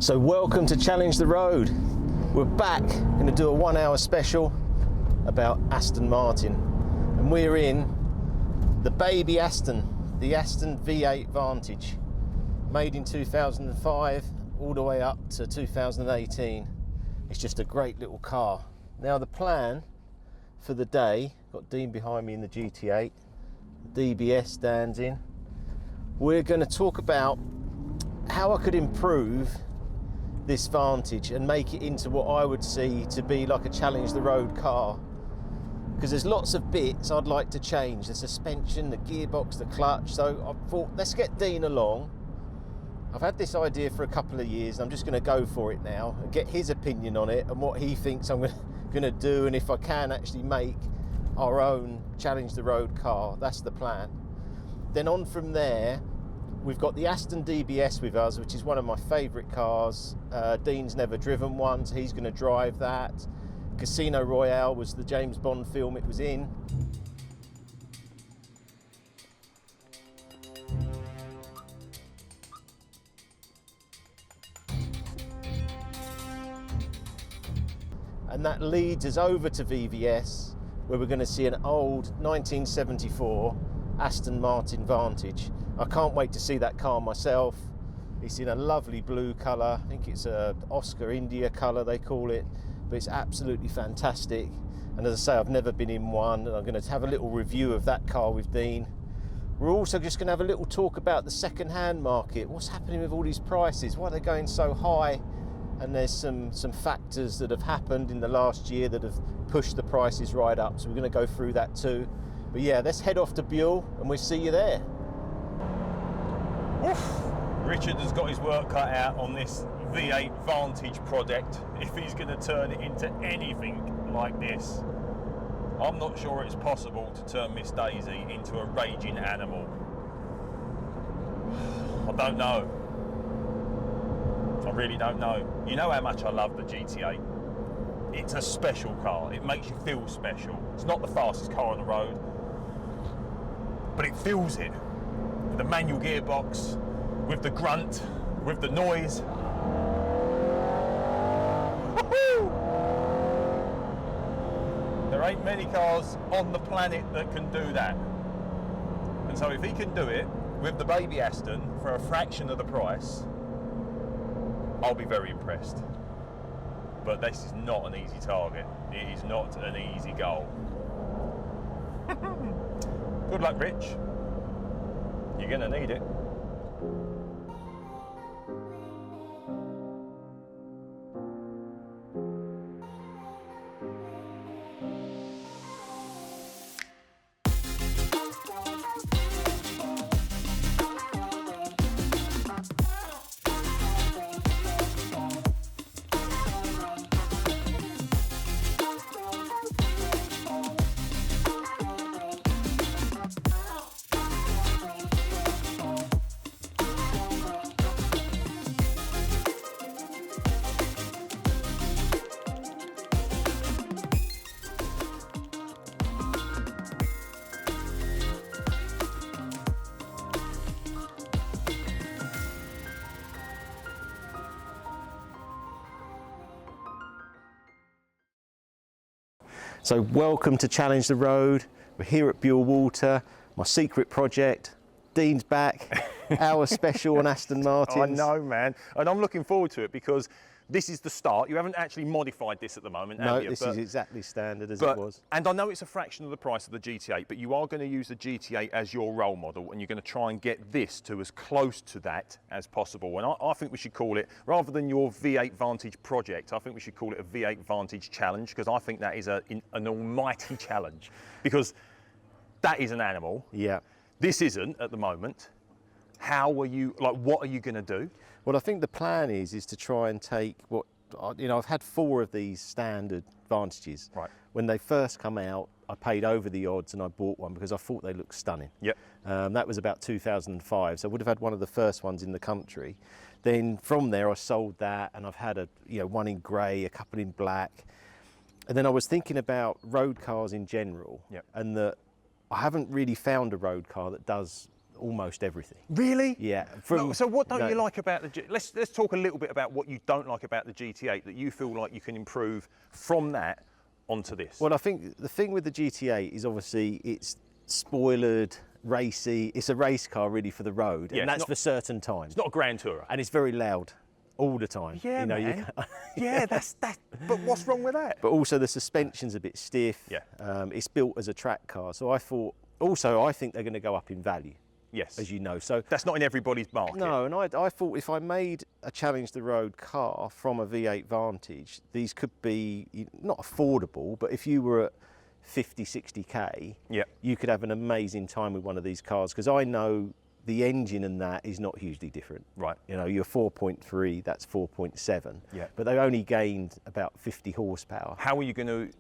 So welcome to Challenge the Road. We're back, going to do a 1 hour special about Aston Martin. And we're in the baby Aston, the Aston V8 Vantage. Made in 2005, all the way up to 2018. It's just a great little car. Now the plan for the day, got Dean behind me in the GT8, DBS stands in. We're going to talk about how I could improve this Vantage and make it into what I would see to be like a challenge the road car, because there's lots of bits I'd like to change, the suspension, the gearbox, the clutch. So I thought, let's get Dean along. I've had this idea for a couple of years and I'm just going to go for it now and get his opinion on it and what he thinks I'm going to do, and if I can actually make our own challenge the road car. That's the plan. Then on from there, we've got the Aston DBS with us, which is one of my favourite cars. Dean's never driven one, so he's going to drive that. Casino Royale was the James Bond film it was in. And that leads us over to VVS, where we're going to see an old 1974 Aston Martin Vantage. I can't wait to see that car myself. It's in a lovely blue colour. I think it's a Oscar India colour they call it, but it's absolutely fantastic. And as I say, I've never been in one, and I'm going to have a little review of that car with Dean. We're also just going to have a little talk about the second-hand market. What's happening with all these prices? Why are they going so high? And there's some factors that have happened in the last year that have pushed the prices right up. So we're going to go through that too. But yeah, let's head off to Buell and we'll see you there. Oof. Richard has got his work cut out on this V8 Vantage project if he's going to turn it into anything like this. I'm not sure it's possible to turn Miss Daisy into a raging animal. I don't know. I really don't know. You know how much I love the GT8. It's a special car. It makes you feel special. It's not the fastest car on the road, but it feels it. With the manual gearbox, with the grunt, with the noise. Woo-hoo! There ain't many cars on the planet that can do that. And so if he can do it with the baby Aston for a fraction of the price, I'll be very impressed. But this is not an easy target. It is not an easy goal. Good luck, Rich. You're gonna need it. So welcome to Challenge the Road. We're here at Buell Water, my secret project. Dean's back, our special on Aston Martin. I know, man. And I'm looking forward to it because this is the start. You haven't actually modified this at the moment, have you? No, this is exactly standard as it was. And I know it's a fraction of the price of the GT8, but you are going to use the GT8 as your role model, and you're going to try and get this to as close to that as possible. And I think we should call it, rather than your V8 Vantage project, I think we should call it a V8 Vantage challenge, because I think that is an almighty challenge, because that is an animal. Yeah. This isn't at the moment. How are you, like, what are you going to do? Well, I think the plan is to try and take what, you know, I've had 4 of these standard Vantages. Right. When they first come out, I paid over the odds and I bought one because I thought they looked stunning. Yep. That was about 2005, so I would have had one of the first ones in the country. Then from there I sold that, and I've had one in grey, a couple in black. And then I was thinking about road cars in general, yep, and that I haven't really found a road car that does almost everything. Really? Yeah. So what don't you like about the let's talk a little bit about what you don't like about the GT8 that you feel like you can improve from that onto this. Well, I think the thing with the GT8 is obviously it's spoilered, racy. It's a race car really for the road, and that's for certain times. It's not a Grand Tourer. And it's very loud all the time. Yeah, you know, man. Yeah, that's that. But what's wrong with that? But also the suspension's a bit stiff. Yeah. It's built as a track car, so I thought. Also, I think they're going to go up in value. Yes. As you know, so that's not in everybody's market. No, and I thought if I made a challenge the road car from a V8 Vantage, these could be not affordable, but if you were at 50, 60k, you could have an amazing time with one of these cars, because I know the engine and that is not hugely different. Right. You know, you're 4.3, that's 4.7. Yeah. But they only gained about 50 horsepower. How are you going to,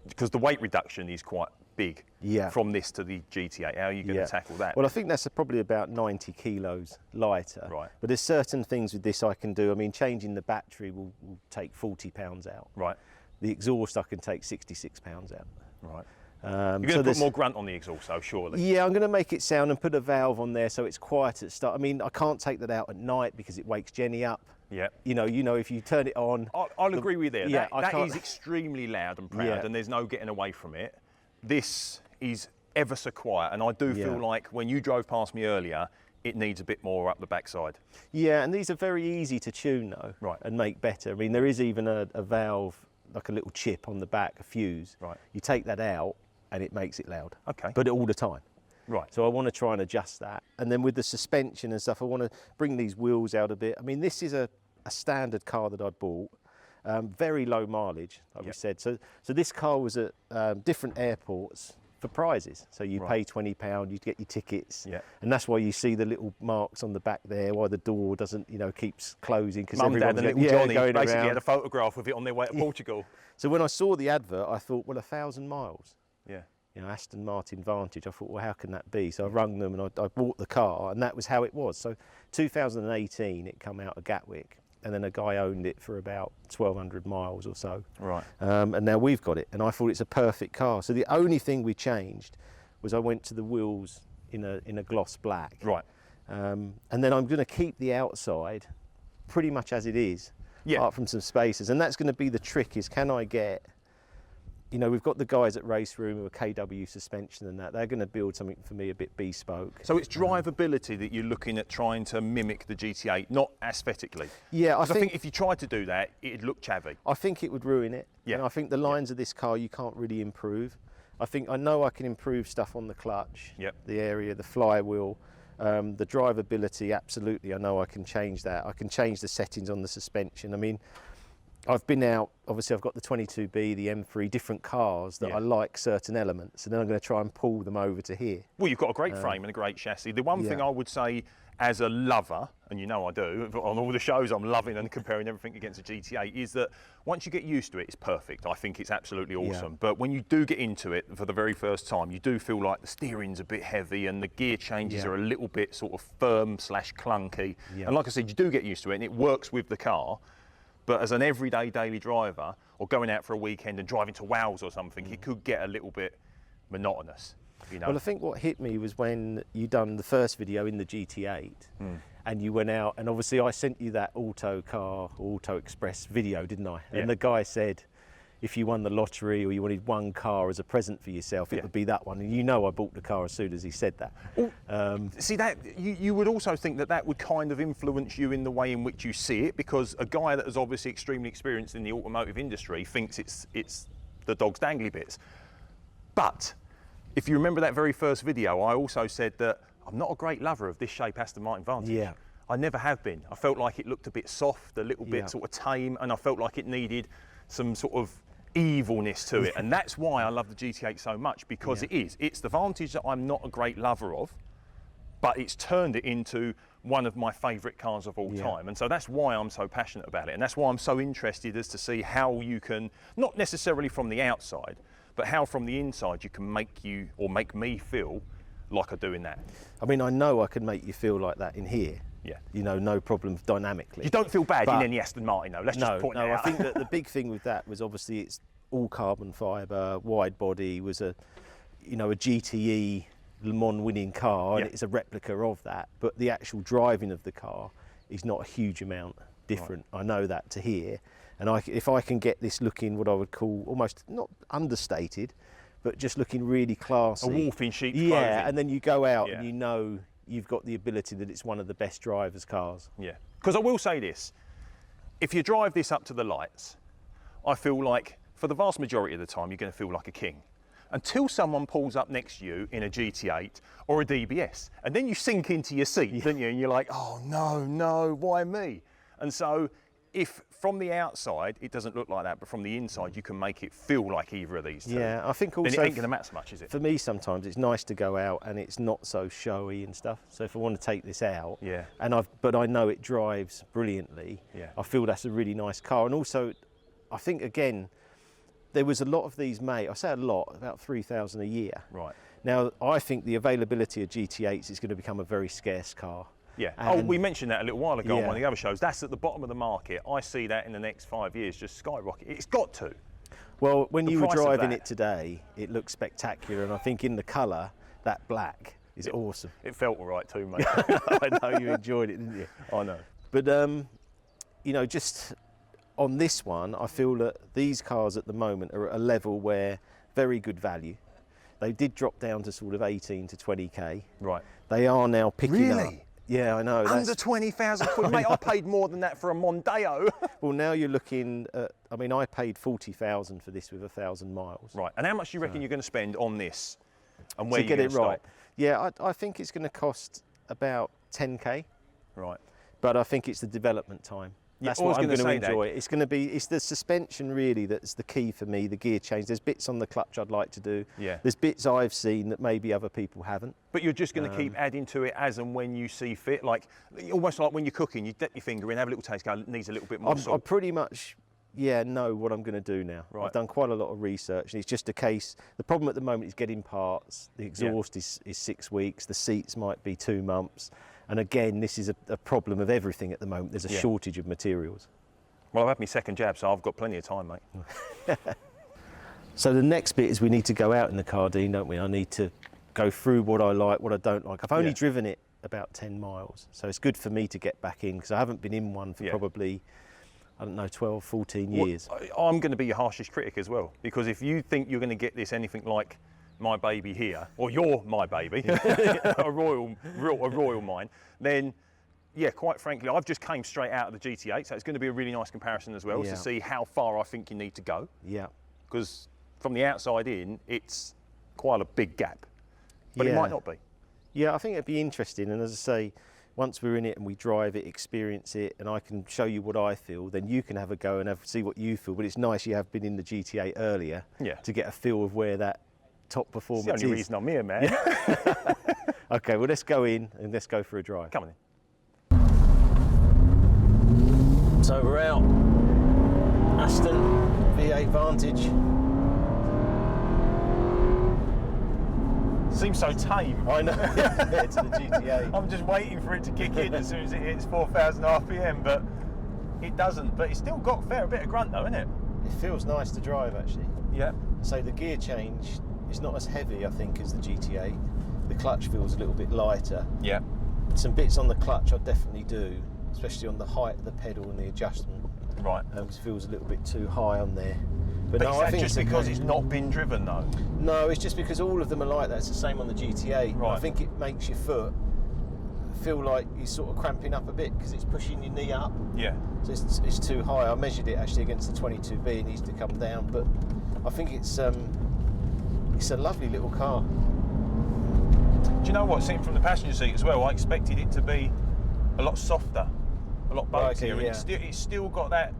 because the weight reduction is quite big from this to the GT8, how are you going to tackle that? Well, I think that's probably about 90 kilos lighter. Right. But there's certain things with this I can do. I mean, changing the battery will take 40 pounds out. Right. The exhaust I can take 66 pounds out. Right. You're going to put more grunt on the exhaust, though, surely? Yeah, I'm going to make it sound and put a valve on there so it's quiet at the start. I mean, I can't take that out at night because it wakes Jenny up. Yeah. You know, if you turn it on... I'll agree with you there. Yeah, that is extremely loud and proud, and there's no getting away from it. This is ever so quiet, and I do feel like when you drove past me earlier, it needs a bit more up the backside. Yeah, and these are very easy to tune, though, and make better. I mean, there is even a valve, like a little chip on the back, a fuse. Right. You take that out, and it makes it loud. Okay. But all the time. Right. So I want to try and adjust that. And then with the suspension and stuff, I want to bring these wheels out a bit. I mean, this is a standard car that I bought, very low mileage, like we said. So this car was at different airports for prizes. So you pay £20, you get your tickets. Yeah. And that's why you see the little marks on the back there, why the door doesn't, keeps closing. Because Mum, Dad, and little Johnny going basically around. had a photograph of it on their way to Portugal. So when I saw the advert, I thought, well, 1,000 miles. Yeah. Aston Martin Vantage. I thought, well, how can that be? So I rung them and I bought the car, and that was how it was. So 2018, it come out of Gatwick, and then a guy owned it for about 1,200 miles or so. Right. And now we've got it, and I thought it's a perfect car. So the only thing we changed was I went to the wheels in a gloss black. Right. And then I'm going to keep the outside pretty much as it is, apart from some spaces. And that's going to be the trick, is can I get... we've got the guys at Race Room with KW suspension and that. They're going to build something for me a bit bespoke. So it's drivability that you're looking at trying to mimic the GT8, not aesthetically. Yeah, I think if you tried to do that, it'd look chavvy. I think it would ruin it. Yeah. And I think the lines of this car you can't really improve. I know I can improve stuff on the clutch, the area, the flywheel, the drivability, absolutely. I know I can change that. I can change the settings on the suspension. I mean, I've been out, obviously I've got the 22B, the M3, different cars that I like certain elements, and then I'm going to try and pull them over to here. Well, you've got a great frame and a great chassis. The one thing I would say as a lover, and you know I do, on all the shows I'm loving and comparing everything against a GT8, is that once you get used to it, it's perfect. I think it's absolutely awesome. But when you do get into it for the very first time, you do feel like the steering's a bit heavy and the gear changes are a little bit sort of firm / clunky. And like I said, you do get used to it and it works with the car. But as an everyday daily driver, or going out for a weekend and driving to Wales or something, it could get a little bit monotonous. Well, I think what hit me was when you done the first video in the GT8 and you went out, and obviously I sent you that Auto Express video, didn't I? And the guy said, if you won the lottery or you wanted one car as a present for yourself, it would be that one. And I bought the car as soon as he said that. Well, see, that you would also think that would kind of influence you in the way in which you see it, because a guy that is obviously extremely experienced in the automotive industry thinks it's the dog's dangly bits. But if you remember that very first video, I also said that I'm not a great lover of this shape Aston Martin Vantage. Yeah. I never have been. I felt like it looked a bit soft, a little bit sort of tame, and I felt like it needed some sort of evilness to it. And that's why I love the GT8 so much, because it's the Vantage that I'm not a great lover of, but it's turned it into one of my favourite cars of all time. And so that's why I'm so passionate about it. And that's why I'm so interested as to see how you can, not necessarily from the outside, but how from the inside you can make me feel like I do in that. I mean, I know I can make you feel like that in here. Yeah. No problem dynamically. You don't feel bad in any Aston Martin, though. Let's just point that out. I think that the big thing with that was obviously it's all carbon fibre, wide body, was a GTE Le Mans winning car, Yeah. and it's a replica of that, but the actual driving of the car is not a huge amount different. I know that to here, and if I can get this looking what I would call almost not understated, but just looking really classy. A wolf in sheep's Yeah, clothing. and then you go out Yeah. and you know you've got the ability that it's one of the best drivers' cars. Yeah, because I will say this, if you drive this up to the lights, I feel like for the vast majority of the time you're going to feel like a king. Until someone pulls up next to you in a GT8 or a DBS, and then you sink into your seat, don't you? And you're like, oh no, why me? And so if from the outside it doesn't look like that, but from the inside you can make it feel like either of these two. Yeah, I think also then it ain't going to matter so much, is it? for me sometimes it's nice to go out and it's not so showy and stuff. So if I want to take this out, Yeah. but I know it drives brilliantly. Yeah. I feel that's a really nice car, and also I think again there was a lot of these made. I say a lot, about 3,000 a year. Right. Now I think the availability of GT8s is going to become a very scarce car. Yeah. And we mentioned that a little while ago on Yeah. one of the other shows. That's at the bottom of the market. I see that in the next 5 years just skyrocket. It's got to. Well, when The you were price of driving that. it today, it looked spectacular, and I think in the colour, that black is awesome. It felt all right too, mate. I know you enjoyed it, didn't you? I know. But you know, just on this one, I feel that these cars at the moment are at a level where very good value. They did drop down to sort of 18 to 20k. Right. They are now picking up. Really? Yeah, I know. Under 20,000 quid, mate. I paid more than that for a Mondeo. Well, now you're looking at, I mean, I paid 40,000 for this with 1,000 miles. Right. And how much do you reckon you're going to spend on this? And where To you're get going it to right. stop? Yeah, I think it's going to cost about 10k, Right. but I think it's the development time. Yeah, That's I was what I'm gonna going to say that. enjoy. It's going to be, it's the suspension really that's the key for me, the gear change. There's bits on the clutch I'd like to do. Yeah. There's bits I've seen that maybe other people haven't. But you're just going to keep adding to it as and when you see fit, like almost like when you're cooking, you dip your finger in, have a little taste, go, it needs a little bit more I salt. pretty much, know what I'm going to do now. Right. I've done quite a lot of research, and it's just a case. The problem at the moment is getting parts. The exhaust is 6 weeks. The seats might be 2 months. And again, this is a problem of everything at the moment. There's a shortage of materials. Well, I've had my second jab, so I've got plenty of time, mate. So the next bit is we need to go out in the car, Dean, don't we? I need to go through what I like, what I don't like. I've only Yeah. driven it about 10 miles, so it's good for me to get back in because I haven't been in one for probably, I don't know, 12, 14 years. I'm going to be your harshest critic as well, because if you think you're going to get this anything like my baby here, or you're my baby, a royal mine, then yeah, quite frankly, I've just came straight out of the GT8, so it's going to be a really nice comparison as well Yeah. to see how far I think you need to go, Yeah. because from the outside in, it's quite a big gap, but it Yeah. might not be. Yeah, I think it'd be interesting. And as I say, once we're in it and we drive it, experience it, and I can show you what I feel, then you can have a go and see what you feel. But it's nice you have been in the GT8 earlier to get a feel of where that top It's performance the only is. reason I'm here, man. Okay, well, let's go in and let's go for a drive. Come on in. So we're out. Aston V8 Vantage. Seems so tame. I know. Yeah, to the GT8. I'm just waiting for it to kick in as soon as it hits 4,000 RPM, but it doesn't. But it's still got a fair bit of grunt though, isn't it? It feels nice to drive actually. Yeah. So the gear change is not as heavy, I think, as the GT8. The clutch feels a little bit lighter. Yeah. Some bits on the clutch I definitely do, especially on the height of the pedal and the adjustment. Right. Because it feels a little bit too high on there. But no, is I that think just because it's not been driven though? No, it's just because all of them are like that. It's the same on the GT8. Right. I think it makes your foot feel like you're sort of cramping up a bit because it's pushing your knee up. Yeah. So it's too high. I measured it actually against the 22B. It needs to come down, but I think it's a lovely little car. Do you know what? Sitting from the passenger seat as well, I expected it to be a lot softer, a lot Right, boatier. okay, And yeah. it's still got that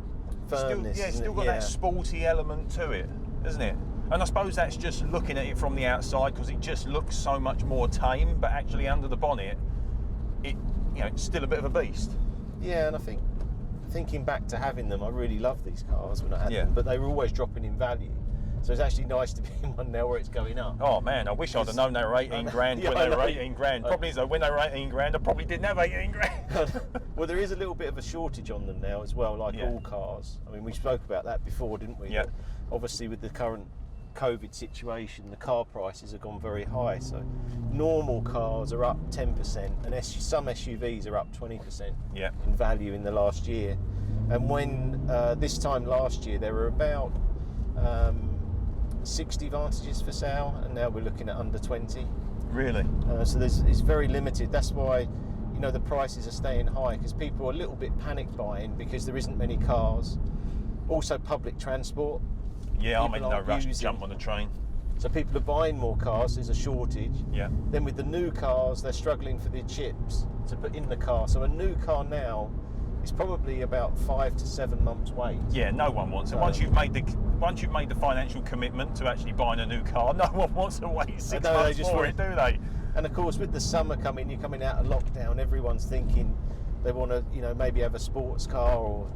Firmness, it's isn't still it? got Yeah. that sporty element to it, isn't it? And I suppose that's just looking at it from the outside because it just looks so much more tame, but actually under the bonnet, it's still a bit of a beast. Yeah, and I think thinking back to having them, I really love these cars when I had Yeah. them, but they were always dropping in value. So it's actually nice to be in one now where it's going up. Oh man, I wish I'd have known they were 18 grand when Yeah, I they were know. 18 grand. Probably so when they were 18 grand, I probably didn't have 18 grand. Well, there is a little bit of a shortage on them now as well, like Yeah. all cars. I mean, we spoke about that before, didn't we? Yeah. That obviously, with the current COVID situation, the car prices have gone very high. So normal cars are up 10%, and some SUVs are up 20% in value in the last year. And when this time last year there were about 60 Vantages for sale, and now we're looking at under 20. Really? So it's very limited. That's why, you know, the prices are staying high, because people are a little bit panic buying because there isn't many cars. Also public transport. Yeah, I'm in no rush to jump on a train. So people are buying more cars, there's a shortage. Yeah. Then with the new cars, they're struggling for the chips to put in the car. So a new car now is probably about 5 to 7 months wait. Yeah, no one wants it. Once you've made the financial commitment to actually buying a new car, no one wants to wait 6 months for it, do they? And of course, with the summer coming, you're coming out of lockdown, everyone's thinking they want to, you know, maybe have a sports car, or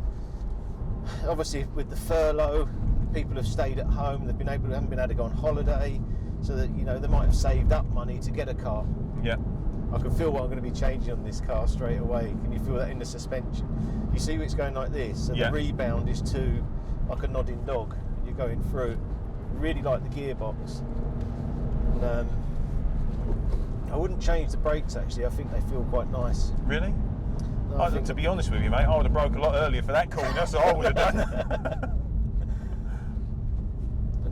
obviously with the furlough, people have stayed at home, haven't been able to go on holiday, so that, you know, they might have saved up money to get a car. Yeah. I can feel what I'm going to be changing on this car straight away. Can you feel that in the suspension? You see it's going like this, and the rebound is like a nodding dog. You're going through. Really like the gearbox. And, I wouldn't change the brakes actually. I think they feel quite nice. Really? No, to be honest with you, mate, I would have broke a lot earlier for that corner, so I would have done.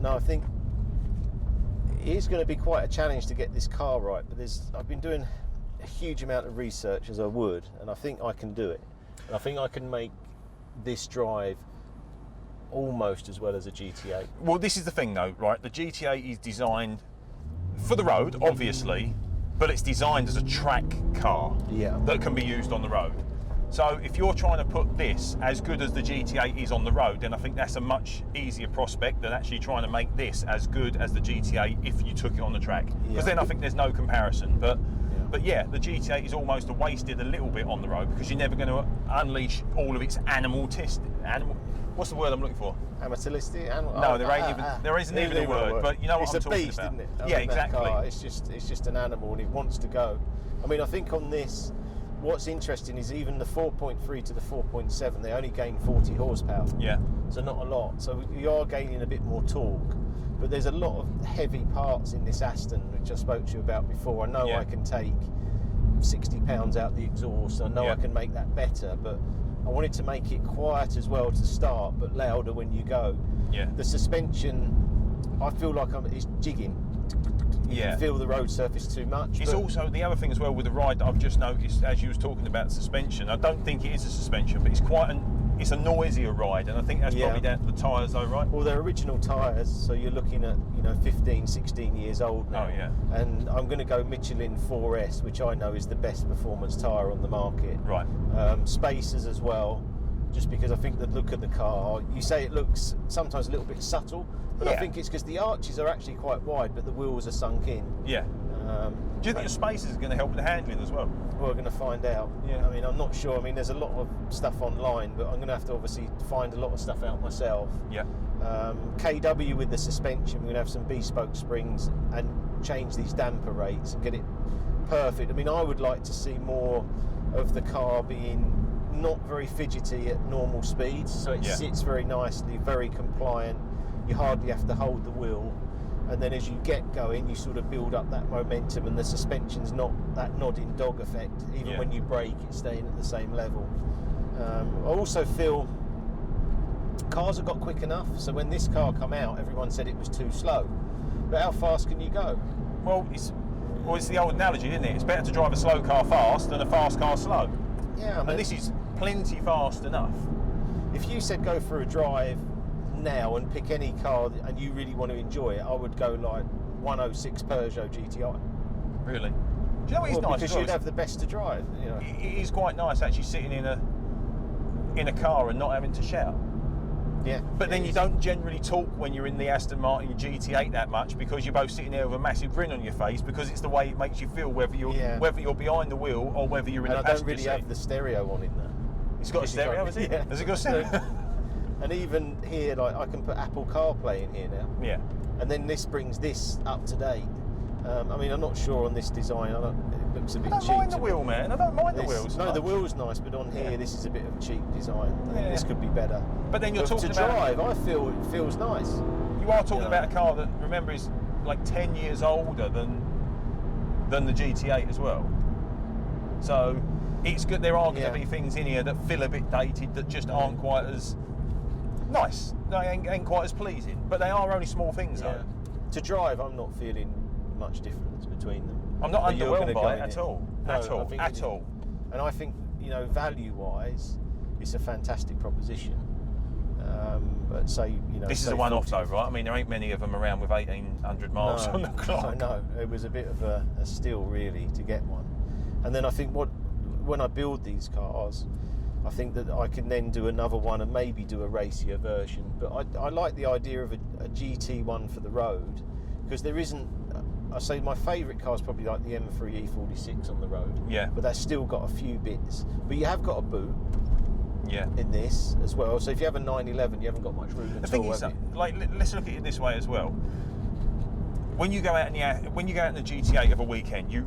No, I think it is going to be quite a challenge to get this car right. But I've been doing a huge amount of research, as I would, and I think I can do it. And I think I can make this drive almost as well as a GT8. Well, this is the thing though, right? The GT8 is designed for the road, obviously, but it's designed as a track car that can be used on the road. So if you're trying to put this as good as the GT8 is on the road, then I think that's a much easier prospect than actually trying to make this as good as the GT8 if you took it on the track. Because then I think there's no comparison. But yeah, the GT8 is almost wasted a little bit on the road, because you're never going to unleash all of its what's the word I'm looking for? Animalistic? No, there isn't even a word, but you know what I'm talking beast, about. Isn't it? Yeah, exactly. It's just an animal, and it wants to go. I mean, I think on this, what's interesting is even the 4.3 to the 4.7, they only gain 40 horsepower. Yeah. So not a lot. So you are gaining a bit more torque. But there's a lot of heavy parts in this Aston, which I spoke to you about before. I know I can take 60 pounds out the exhaust. I know I can make that better, but I wanted to make it quiet as well to start, but louder when you go. Yeah. The suspension, I feel like it's jigging. You can feel the road surface too much. It's also the other thing as well with the ride that I've just noticed as you was talking about suspension. I don't think it is a suspension, but it's a noisier ride, and I think that's probably down to the tyres though, right? Well, they're original tyres, so you're looking at 15, 16 years old now. Oh yeah. And I'm going to go Michelin 4S, which I know is the best performance tyre on the market. Right. Spacers as well, just because I think the look of the car, you say it looks sometimes a little bit subtle, but I think it's because the arches are actually quite wide, but the wheels are sunk in. Yeah. Do you think the spacers are going to help with the handling as well? We're going to find out. Yeah. I mean, I'm not sure. I mean, there's a lot of stuff online, but I'm going to have to obviously find a lot of stuff out myself. Yeah. KW with the suspension, we're going to have some bespoke springs and change these damper rates and get it perfect. I mean, I would like to see more of the car being not very fidgety at normal speeds, so it sits very nicely, very compliant. You hardly have to hold the wheel, and then as you get going, you sort of build up that momentum, and the suspension's not that nodding dog effect. Even when you brake, it's staying at the same level. I also feel cars have got quick enough, so when this car come out, everyone said it was too slow. But how fast can you go? Well, it's the old analogy, isn't it? It's better to drive a slow car fast than a fast car slow. Yeah, I mean, and this is plenty fast enough. If you said go for a drive now and pick any car and you really want to enjoy it, I would go like 106 Peugeot GTI. Really? Do you know what is nice? Because you'd have the best to drive. You know. It is quite nice actually sitting in a car and not having to shout. Yeah. But then you don't generally talk when you're in the Aston Martin GT8 that much, because you're both sitting there with a massive grin on your face, because it's the way it makes you feel whether you're behind the wheel or whether you're in a passenger seat. I don't really have the stereo on in there. It's got a stereo, has it? Yeah. Has it got a stereo? And even here, like, I can put Apple CarPlay in here now. Yeah. And then this brings this up to date. I mean, I'm not sure on this design. It looks a bit cheap. I don't mind the wheel, man. I don't mind the wheels. No, the wheel's nice, but on here, this is a bit of a cheap design. This could be better. But then you're talking about... To drive, I feel it feels nice. You are talking about a car that, remember, is like 10 years older than the GT8 as well. So it's good. There are going to be things in here that feel a bit dated, that just aren't quite as nice, ain't quite as pleasing. But they are only small things though. To drive, I'm not feeling much difference between them. I'm not underwhelmed by it at all. No, at all. At all. And I think, you know, value-wise, it's a fantastic proposition. But say, you know, this is a one-off though, right? I mean, there ain't many of them around with 1,800 miles on the clock. I know. It was a bit of a steal, really, to get one. And then I think when I build these cars, I think that I can then do another one and maybe do a racier version. But I like the idea of a GT one for the road, because there isn't. I say my favourite car is probably like the M3 E46 on the road. Yeah. But that's still got a few bits. But you have got a boot. Yeah. In this as well. So if you have a 911, you haven't got much room at all. Like, let's look at it this way as well. When you go out in the GT8 of a weekend, you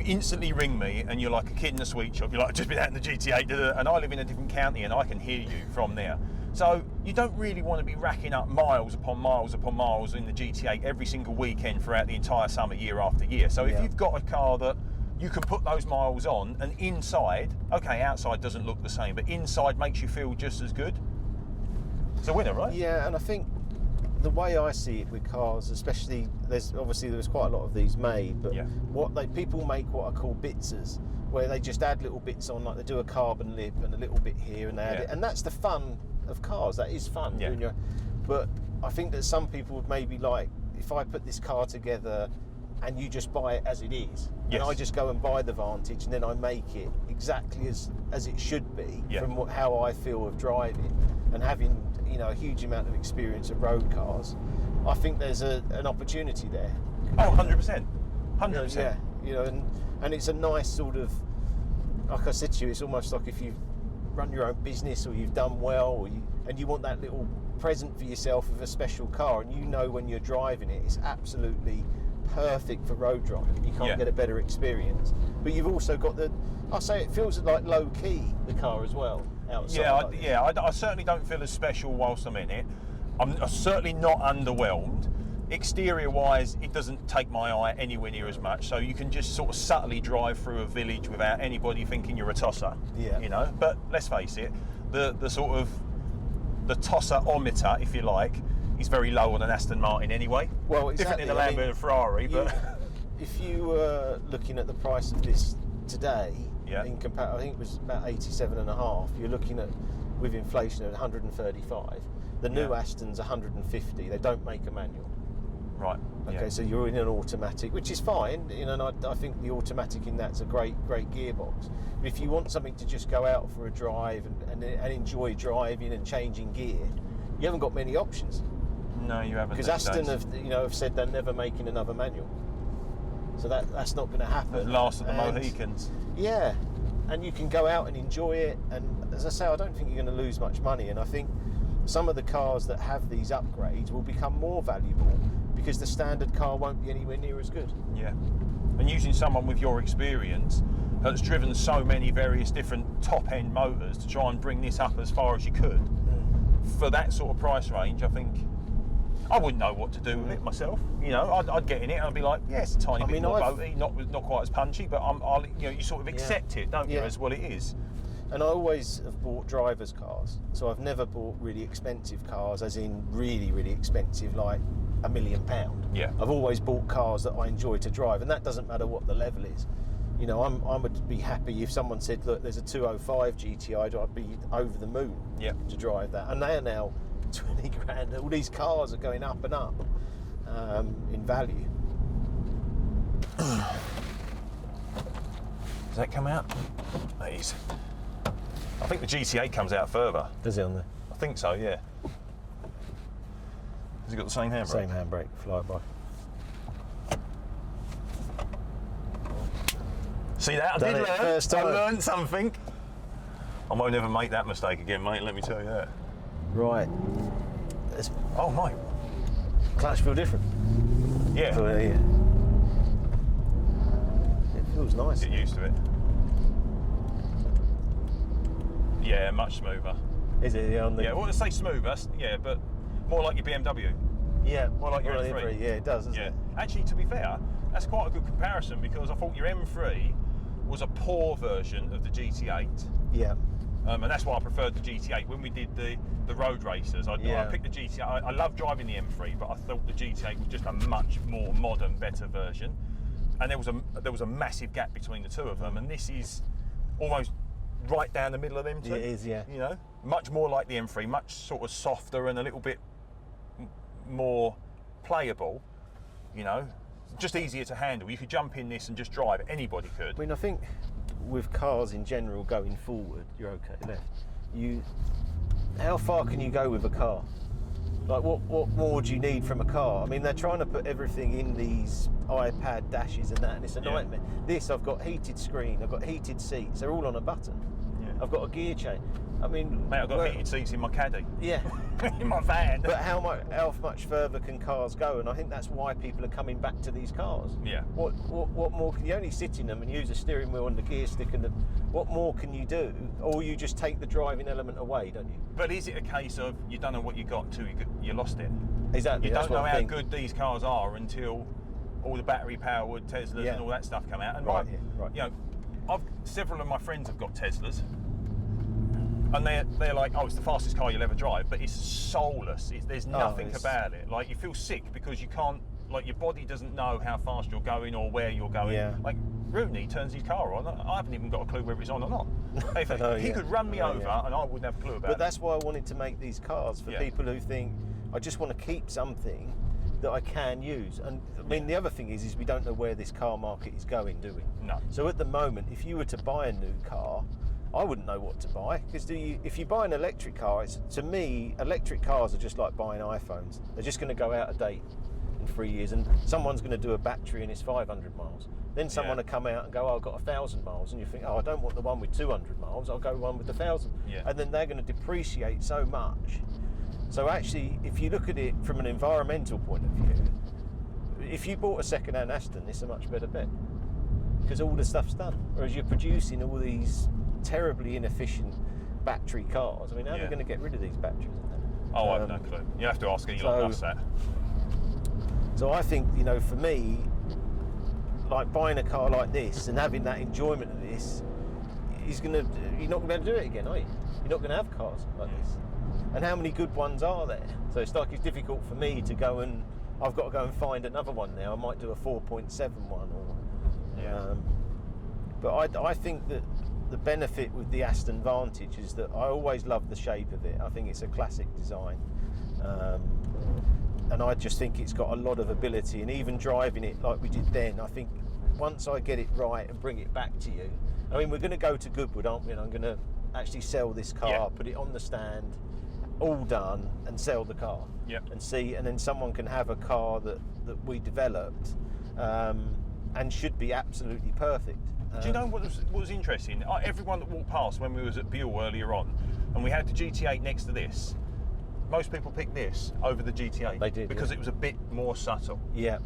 instantly ring me and you're like a kid in a sweet shop. You're like, I've just been out in the GT8, and I live in a different county and I can hear you from there. So you don't really want to be racking up miles upon miles upon miles in the GT8 every single weekend throughout the entire summer, year after year. So if you've got a car that you can put those miles on, and inside, okay, outside doesn't look the same, but inside makes you feel just as good, it's a winner, right? Yeah, and I think the way I see it with cars, especially, there's quite a lot of these made, but people make what I call bitsers, where they just add little bits on, like they do a carbon lip and a little bit here and they add it, and that's the fun of cars. That is fun. Yeah. But I think that some people would maybe like, if I put this car together and you just buy it as it is, and I just go and buy the Vantage, and then I make it exactly as it should be from how I feel of driving and having, you know, a huge amount of experience of road cars. I think there's an opportunity there. Oh, 100%. 100%. Yeah, you know, and it's a nice sort of, like I said to you, it's almost like if you run your own business or you've done well, and you want that little present for yourself of a special car, and you know when you're driving it, it's absolutely perfect for road driving. You can't get a better experience. But you've also got I'll say it feels like low key, the car as well, outside. I certainly don't feel as special whilst I'm in it. I'm certainly not underwhelmed. Exterior wise, it doesn't take my eye anywhere near as much, so you can just sort of subtly drive through a village without anybody thinking you're a tosser. You know, but let's face it, the sort of the tosser-ometer, if you like, is very low on an Aston Martin anyway. Well, exactly. Different in a Lambo and a Ferrari, but if you were looking at the price of this today, in I think it was about 87.5. You're looking at, with inflation, at 135. The new Aston's 150. They don't make a manual. Right. Okay, so you're in an automatic, which is fine. You know, and I think the automatic in that's a great gearbox. But if you want something to just go out for a drive and enjoy driving and changing gear, you haven't got many options. No, you haven't. Because Aston have said they're never making another manual, so that's not going to happen. The last of the Mohicans. Yeah, and you can go out and enjoy it. And as I say, I don't think you're going to lose much money. And I think some of the cars that have these upgrades will become more valuable because the standard car won't be anywhere near as good. Yeah, and using someone with your experience that's driven so many various different top-end motors to try and bring this up as far as you could for that sort of price range, I think. I wouldn't know what to do with it myself. You know, I'd get in it and I'd be like, yeah, it's a tiny bit more boaty, not quite as punchy, but you sort of accept it, don't you, as what it is. And I always have bought drivers' cars, so I've never bought really expensive cars, as in really, really expensive, like £1 million. Yeah. I've always bought cars that I enjoy to drive, and that doesn't matter what the level is. You know, I would be happy if someone said, look, there's a 205 GTI, I'd be over the moon to drive that. And they are now 20 grand. All these cars are going up and up in value. Does that come out? Please. I think the GT8 comes out further. Does it on there? I think so, yeah. Has it got the same handbrake? Same handbrake, flyby. See that? I did learn. First time. I learned something. I might never make that mistake again, mate, let me tell you that. Right. Oh, my. Clutch feel different? Yeah. It feels nice. Get used to it. Yeah, much smoother. Is it? Yeah, well, let's say smoother, yeah, but more like your BMW. Yeah, More like your well, M3. Yeah, it does, doesn't it? Actually, to be fair, that's quite a good comparison, because I thought your M3 was a poor version of the GT8. Yeah. And that's why I preferred the GT8. When we did the road races, I picked the GT8. I love driving the M3, but I thought the GT8 was just a much more modern, better version. And there was a massive gap between the two of them, and this is almost right down the middle of them two. It is, yeah. You know, much more like the M3, much sort of softer and a little bit more playable. You know, just easier to handle. You could jump in this and just drive. Anybody could. I mean, I think with cars in general going forward, you're okay left. How far can you go with a car? Like, what more do you need from a car? I mean, they're trying to put everything in these iPad dashes and that, and it's a nightmare. This, I've got heated screen, I've got heated seats, they're all on a button. Yeah. I've got a gear change. I mean, mate, I've got heated seats in my caddy. Yeah. In my van. But how much further can cars go? And I think that's why people are coming back to these cars. Yeah. What more can you only sit in them and use a steering wheel and the gear stick and what more can you do? Or you just take the driving element away, don't you? But is it a case of you don't know what you got till you lost it? Exactly. You don't know how good these cars are until all the battery powered Teslas and all that stuff come out. And you know, several of my friends have got Teslas. And they're like, oh, it's the fastest car you'll ever drive, but it's soulless. There's nothing about it. Like, you feel sick because you can't, like, your body doesn't know how fast you're going or where you're going. Yeah. Like, Rooney turns his car on. I haven't even got a clue whether it's on or not. He could run me over and I wouldn't have a clue about it. But that's why I wanted to make these cars for people who think, I just want to keep something that I can use. And I mean, the other thing is we don't know where this car market is going, do we? No. So at the moment, if you were to buy a new car, I wouldn't know what to buy, because if you buy an electric car, to me, electric cars are just like buying iPhones. They're just going to go out of date in 3 years, and someone's going to do a battery and it's 500 miles. Then someone will come out and go, oh, I've got 1,000 miles, and you think, oh, I don't want the one with 200 miles, I'll go one with 1,000. Yeah. And then they're going to depreciate so much. So actually, if you look at it from an environmental point of view, if you bought a second-hand Aston, it's a much better bet, because all the stuff's done. Whereas you're producing all these terribly inefficient battery cars. I mean, how are they going to get rid of these batteries? Oh, I have no clue. You have to ask Elon Musk that. So I think, you know, for me, like buying a car like this and having that enjoyment of this, you're not going to be able to do it again, are you? You're not going to have cars like this. And how many good ones are there? So it's like it's difficult for me to go and I've got to go and find another one now. I might do a 4.7 one but I think that the benefit with the Aston Vantage is that I always love the shape of it. I think it's a classic design, and I just think it's got a lot of ability. And even driving it like we did then, I think once I get it right and bring it back to you, I mean, we're going to go to Goodwood, aren't we? And I'm going to actually sell this car, put it on the stand, all done, and sell the car. And see, and then someone can have a car that we developed and should be absolutely perfect. Do you know what was interesting? Everyone that walked past when we was at Buell earlier on, and we had the GT8 next to this, most people picked this over the GT8. They did, because it was a bit more subtle. Yeah,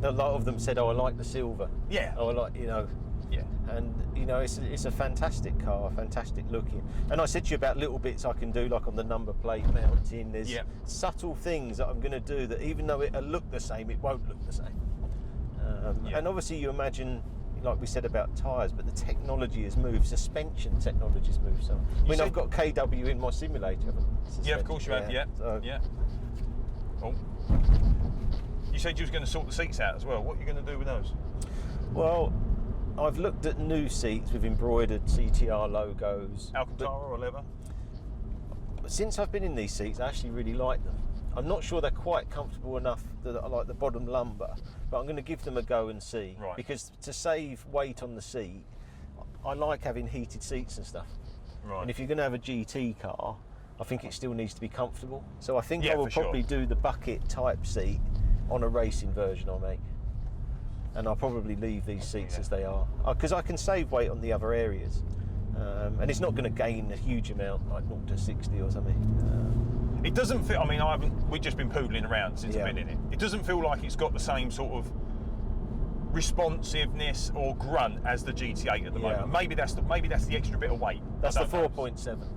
a lot of them said, "Oh, I like the silver." Yeah. Oh, I like, you know. Yeah. And you know, it's a fantastic car, fantastic looking. And I said to you about little bits I can do, like on the number plate mounting. There's subtle things that I'm going to do that, even though it'll look the same, it won't look the same. And obviously, you imagine, like we said about tyres, but the technology has moved. Suspension technology's moved. So I mean, I've got KW in my simulator. Yeah, of course you have. Yeah. So. Yeah. Oh. You said you was going to sort the seats out as well. What are you going to do with those? Well, I've looked at new seats with embroidered CTR logos. Alcantara or leather? Since I've been in these seats, I actually really like them. I'm not sure they're quite comfortable enough that I like the bottom lumbar, but I'm going to give them a go and see. Right. Because to save weight on the seat, I like having heated seats and stuff. Right. And if you're going to have a GT car, I think it still needs to be comfortable. So I think I will probably do the bucket type seat on a racing version I make. And I'll probably leave these seats as they are, because I can save weight on the other areas, and it's not going to gain a huge amount, like 0 to 60 or something. It doesn't feel. I mean, we've just been poodling around since I've been in it. It doesn't feel like it's got the same sort of responsiveness or grunt as the GT8 at the moment. Maybe that's the extra bit of weight. That's the 4.7.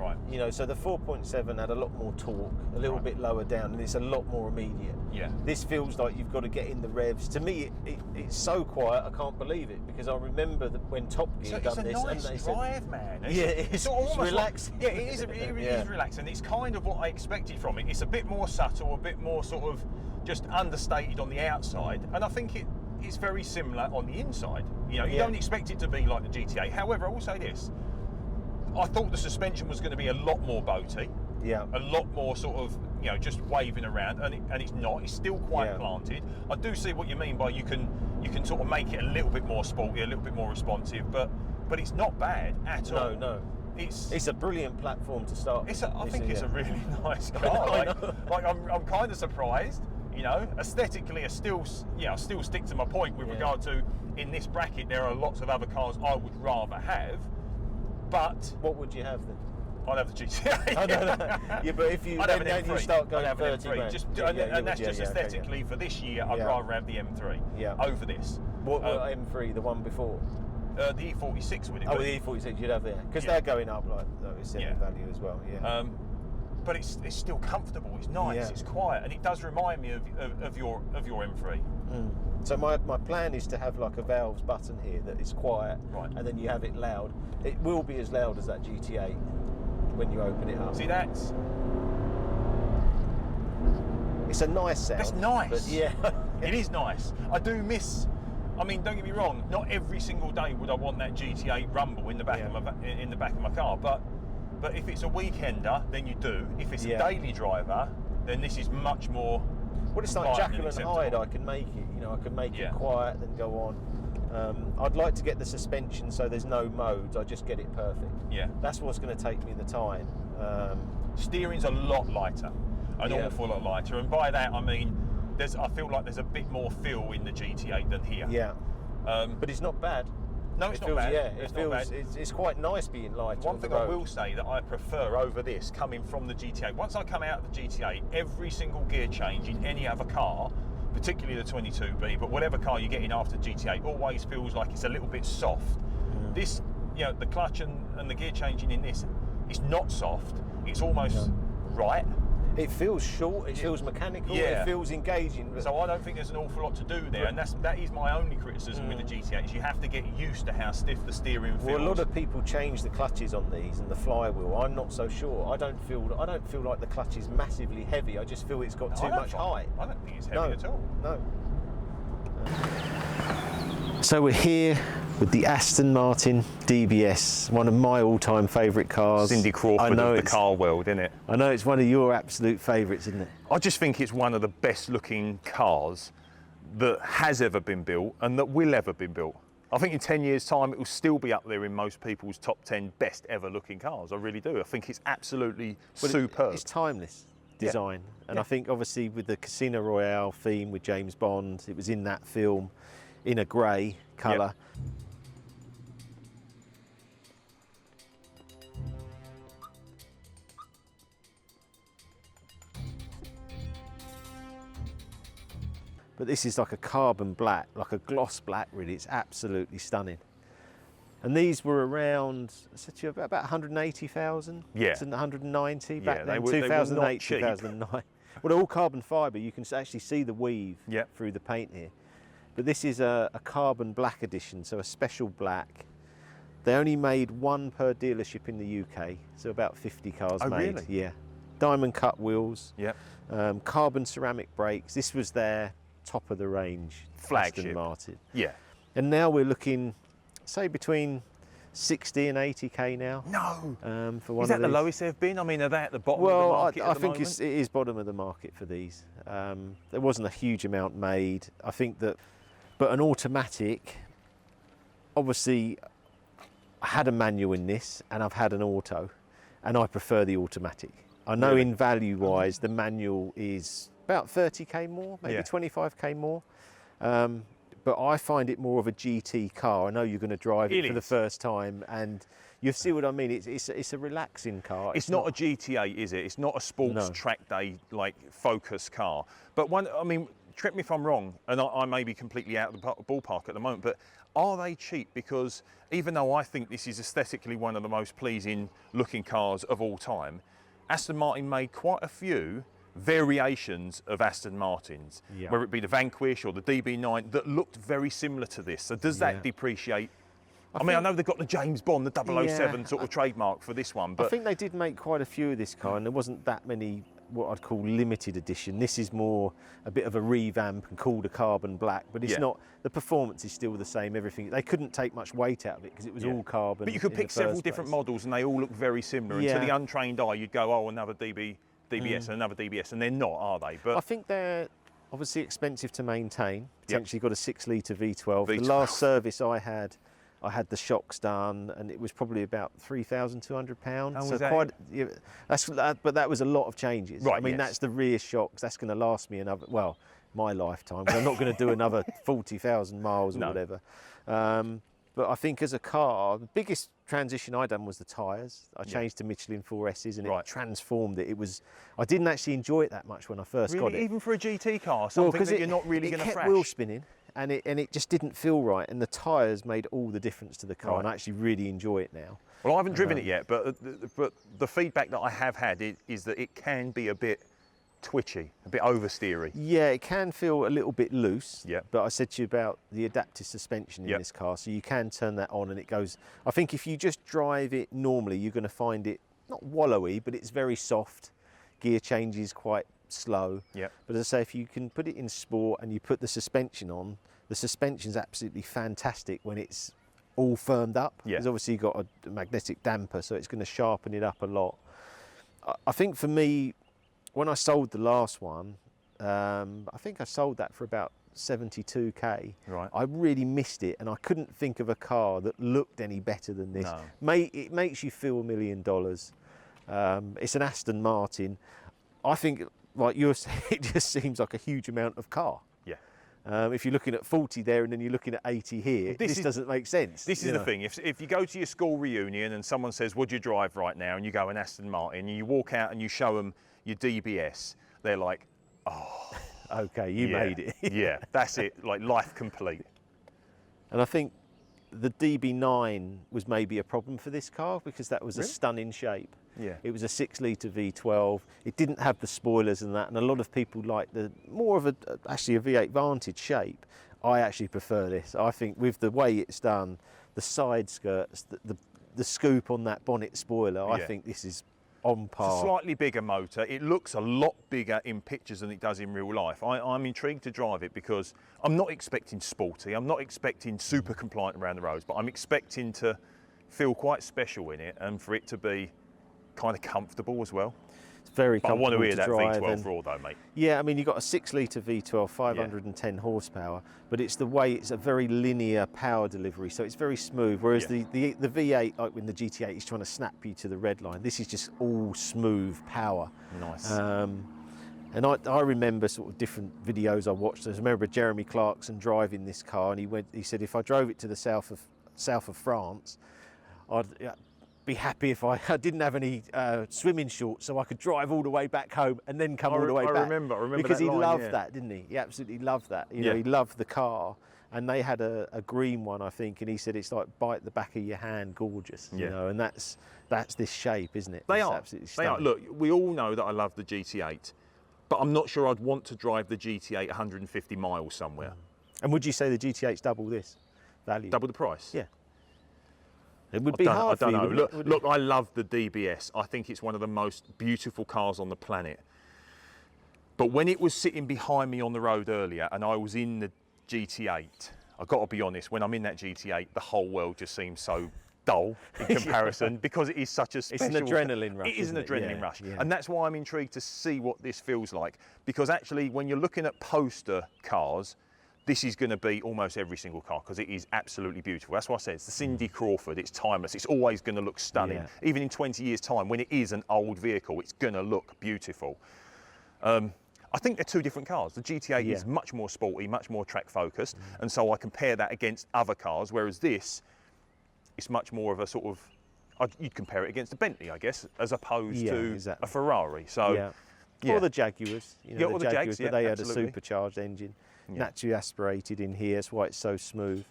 Right. You know, so the 4.7 had a lot more torque, a little bit lower down, and it's a lot more immediate. Yeah. This feels like you've got to get in the revs. To me, it's so quiet, I can't believe it, because I remember that when Top Gear done this, nice and they drive, said, man. It's almost relaxing. Like, yeah, it is relaxing. It's kind of what I expected from it. It's a bit more subtle, a bit more sort of just understated on the outside, and I think it's very similar on the inside. You know, you don't expect it to be like the GT8. However, I will say this. I thought the suspension was going to be a lot more boaty, a lot more sort of, you know, just waving around, and it's not. It's still quite planted. I do see what you mean by you can sort of make it a little bit more sporty, a little bit more responsive, but it's not bad at all. No. It's a brilliant platform to start. I think it's a really nice car. I'm kind of surprised. You know, aesthetically, I still stick to my point with regard to, in this bracket, there are lots of other cars I would rather have. But what would you have then? I'd have the GT8. Oh, no. Yeah, but if you then you start going 30 grand. And that's just aesthetically for this year. I'd rather have the M3 over this. What M3? The one before? The E46 would it be? Oh, the E46 you'd have there, because they're going up like it's in value as well. Yeah. But it's still comfortable. It's nice. It's quiet, and it does remind me of your M3. So my plan is to have like a valves button here that is quiet, and then you have it loud. It will be as loud as that GT8 when you open it up. See, it's a nice sound. That's nice. But it is nice. I do miss. I mean, don't get me wrong. Not every single day would I want that GT8 rumble in the back of my car, but if it's a weekender, then you do. If it's a daily driver, then this is much more. Well, it's like Jekyll and Hyde. I can make it. You know, I can make it quiet, then go on. I'd like to get the suspension so there's no modes. I just get it perfect. Yeah. That's what's going to take me the time. Steering's a lot lighter, an awful lot lighter, and by that I mean I feel like there's a bit more feel in the GT8 than here. Yeah. But it's not bad. No, it's not bad. Yeah, it's quite nice being light. One thing I will say that I prefer over this, coming from the GT8, once I come out of the GT8, every single gear change in any other car, particularly the 22B, but whatever car you're getting after GT8, always feels like it's a little bit soft. This, you know, the clutch and the gear changing in this, it's not soft. It's almost right. It feels short, it feels mechanical, it feels engaging. So I don't think there's an awful lot to do there, and that is my only criticism with the GT8, is you have to get used to how stiff the steering feels. Well, a lot of people change the clutches on these and the flywheel. I'm not so sure. I don't feel like the clutch is massively heavy. I just feel it's got too much height. I don't think it's heavy at all. No. So we're here with the Aston Martin DBS, one of my all-time favourite cars. Cindy Crawford of the car world, isn't it? I know it's one of your absolute favourites, isn't it? I just think it's one of the best looking cars that has ever been built and that will ever be built. I think in 10 years' time it will still be up there in most people's top 10 best ever looking cars. I really do. I think it's absolutely superb. It's timeless design. And I think obviously with the Casino Royale theme with James Bond, it was in that film in a grey colour. But this is like a carbon black, like a gloss black really. It's absolutely stunning. And these were around, about 180,000 to 190 back then, 2008, 2009. Well, they're all carbon fibre. You can actually see the weave through the paint here. But this is a carbon black edition, so a special black. They only made one per dealership in the UK, so about 50 cars made. Really? Yeah. Diamond cut wheels, carbon ceramic brakes. This was their top of the range flagship Aston Martin. Yeah. And now we're looking, say, between 60 and 80k now. No. For one is that of the these. lowest they've been? I mean, are they at the bottom of the market I think it is bottom of the market for these. There wasn't a huge amount made. I think that, but an automatic, obviously, I had a manual in this and I've had an auto, and I prefer the automatic. I know in value-wise, the manual is about 30k more, maybe 25k more. But I find it more of a GT car. I know you're going to drive it for the first time, and you see what I mean. It's a relaxing car. It's not a GT8, is it? It's not a sports track day like Focus car. But I mean, correct me if I'm wrong, and I may be completely out of the ballpark at the moment, but are they cheap? Because even though I think this is aesthetically one of the most pleasing looking cars of all time, Aston Martin made quite a few variations of Aston Martins, whether it be the Vanquish or the DB9, that looked very similar to this. So does that depreciate? I mean, I know they've got the James Bond, the 007 sort of trademark for this one, but I think they did make quite a few of this car, and there wasn't that many what I'd call limited edition. This is more a bit of a revamp and called a carbon black, but it's not. The performance is still the same. Everything, they couldn't take much weight out of it because it was all carbon. But you could pick several different models, and they all look very similar. And to the untrained eye, you'd go, "Oh, another DBS and another DBS," and they're not, are they? But I think they're obviously expensive to maintain. Potentially got a 6-litre V12. The last service I had the shocks done, and it was probably about £3,200. So quite, but that was a lot of changes. Right, I mean, that's the rear shocks. That's going to last me another, well, my lifetime. I'm not going to do another 40,000 miles or whatever. But I think as a car, the biggest transition I done was the tyres. I changed to Michelin 4S's, and it transformed it. I didn't actually enjoy it that much when I first got it. Even for a GT car, something that you're not really going to thrash. It kept wheel spinning. And it just didn't feel right, and the tyres made all the difference to the car, and I actually really enjoy it now. Well, I haven't driven it yet, but the feedback that I have had is that it can be a bit twitchy, a bit oversteery. Yeah, it can feel a little bit loose. Yeah. But I said to you about the adaptive suspension in this car, so you can turn that on and it goes. I think if you just drive it normally, you're going to find it not wallowy, but it's very soft. Gear change is quite slow. Yeah. But as I say, if you can put it in sport and you put the suspension on, the suspension's absolutely fantastic when it's all firmed up. Yeah. Because obviously you've got a magnetic damper, so it's going to sharpen it up a lot. I think for me, when I sold the last one, I think I sold that for about 72k. Right. I really missed it, and I couldn't think of a car that looked any better than this. No. It makes you feel $1 million. It's an Aston Martin. I think, like you're saying, it just seems like a huge amount of car. Yeah. If you're looking at 40 there and then you're looking at 80 here, this doesn't make sense. This is the thing. If you go to your school reunion and someone says, "What do you drive right now?" and you go an Aston Martin, and you walk out and you show them your DBS, they're like, "Oh, okay, you made it." Yeah, that's it. Like life complete. And I think the DB9 was maybe a problem for this car because that was a stunning shape. Yeah. It was a 6-litre V12. It didn't have the spoilers and that, and a lot of people like the more of actually a V8 Vantage shape. I actually prefer this. I think with the way it's done, the side skirts, the scoop on that bonnet spoiler, I think this is on par. It's a slightly bigger motor. It looks a lot bigger in pictures than it does in real life. I'm intrigued to drive it because I'm not expecting sporty. I'm not expecting super compliant around the roads, but I'm expecting to feel quite special in it and for it to be kind of comfortable as well. It's very comfortable. I want to hear that drive V12 roar though, mate. Yeah, I mean, you've got a 6-litre V12, 510 horsepower, but it's the way it's a very linear power delivery, so it's very smooth. Whereas the V8, like when the GT8 is trying to snap you to the red line, this is just all smooth power. Nice. And I remember sort of different videos I watched. I remember Jeremy Clarkson driving this car, and he said if I drove it to the south of France, I'd be happy if I didn't have any swimming shorts, so I could drive all the way back home and then come all the way back. I remember because that he line, loved that, didn't he? He absolutely loved that. You know, he loved the car, and they had a green one, I think, and he said it's like bite the back of your hand, gorgeous. You know, and that's this shape, isn't it? They it's are. Absolutely stunning. They are. Look, we all know that I love the GT8, but I'm not sure I'd want to drive the GT8 150 miles somewhere. And would you say the GT8's double this value? Double the price? Yeah. It would be hard for you. I don't know. Look, I love the DBS. I think it's one of the most beautiful cars on the planet. But when it was sitting behind me on the road earlier and I was in the GT8, I've got to be honest, when I'm in that GT8, the whole world just seems so dull in comparison because it is such a special... It's an adrenaline rush. It is an adrenaline rush. Yeah. And that's why I'm intrigued to see what this feels like. Because actually, when you're looking at poster cars, this is going to be almost every single car because it is absolutely beautiful. That's why I said it's the Cindy Crawford. It's timeless. It's always going to look stunning. Yeah. Even in 20 years' time, when it is an old vehicle, it's going to look beautiful. I think they're two different cars. The GT8 is much more sporty, much more track focused, and so I compare that against other cars. Whereas this, it's much more of a sort of you'd compare it against a Bentley, I guess, as opposed to a Ferrari. So. Yeah. Yeah. Or the Jaguars, you know, Yeah, or the Jags, but yeah, they absolutely. had a supercharged engine, Yeah. naturally aspirated in here. That's why it's so smooth.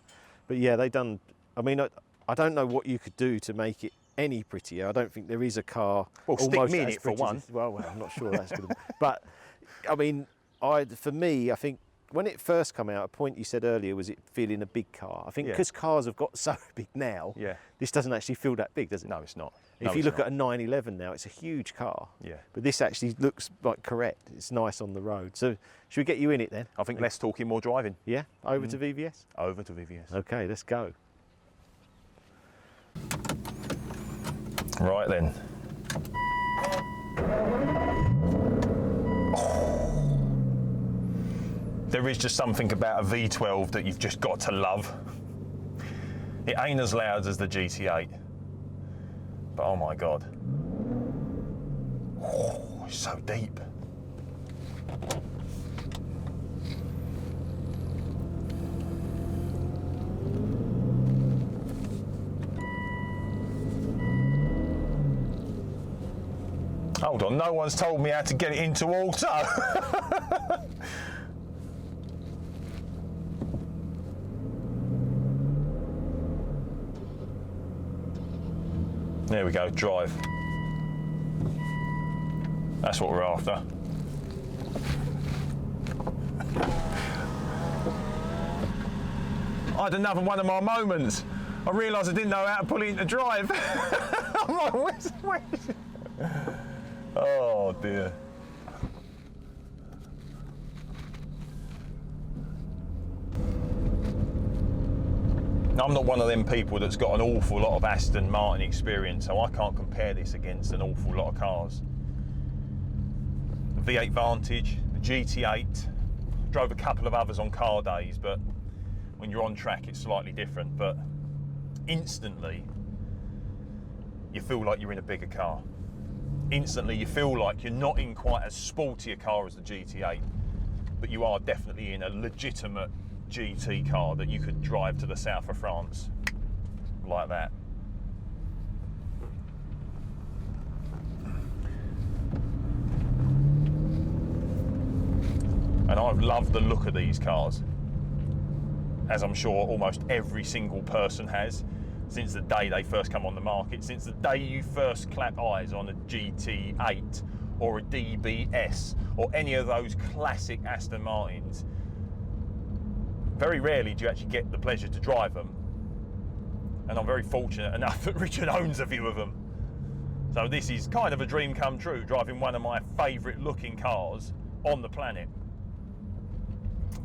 But yeah, they done. I mean, I don't know what you could do to make it any prettier. I don't think there is a car. Well, stick almost me in as it for pretty one. as this. Well, I'm not sure that's good. But I mean, for me, I think when it first came out, a point you said earlier was it feeling a big car. I think Yeah. because cars have got so big now, Yeah. this doesn't actually feel that big, does it? No, it's not. If you look at a 911 now, it's a huge car. Yeah. But this actually looks like correct. It's nice on the road. So should we get you in it then? I think less talking, more driving. Yeah? Over to VVS? Over to VVS. Okay, let's go. Right then. There is just something about a V12 that you've just got to love. It ain't as loud as the GT8, but oh my God. Oh, it's so deep. Hold on, no one's told me how to get it into auto. There we go, drive. That's what we're after. I had another one of my moments. I realised I didn't know how to pull it into drive. I'm like, where's it? Oh dear. I'm not one of them people that's got an awful lot of Aston Martin experience, so I can't compare this against an awful lot of cars. The V8 Vantage, the GT8, drove a couple of others on car days, but when you're on track it's slightly different, but instantly you feel like you're in a bigger car. Instantly you feel like you're not in quite as sporty a car as the GT8, but you are definitely in a legitimate GT car that you could drive to the south of France like that. And I've loved the look of these cars, as I'm sure almost every single person has, since the day they first come on the market, since the day you first clap eyes on a GT8 or a DBS or any of those classic Aston Martins. Very rarely do you actually get the pleasure to drive them, and I'm very fortunate enough that Richard owns a few of them. So this is kind of a dream come true, driving one of my favourite looking cars on the planet.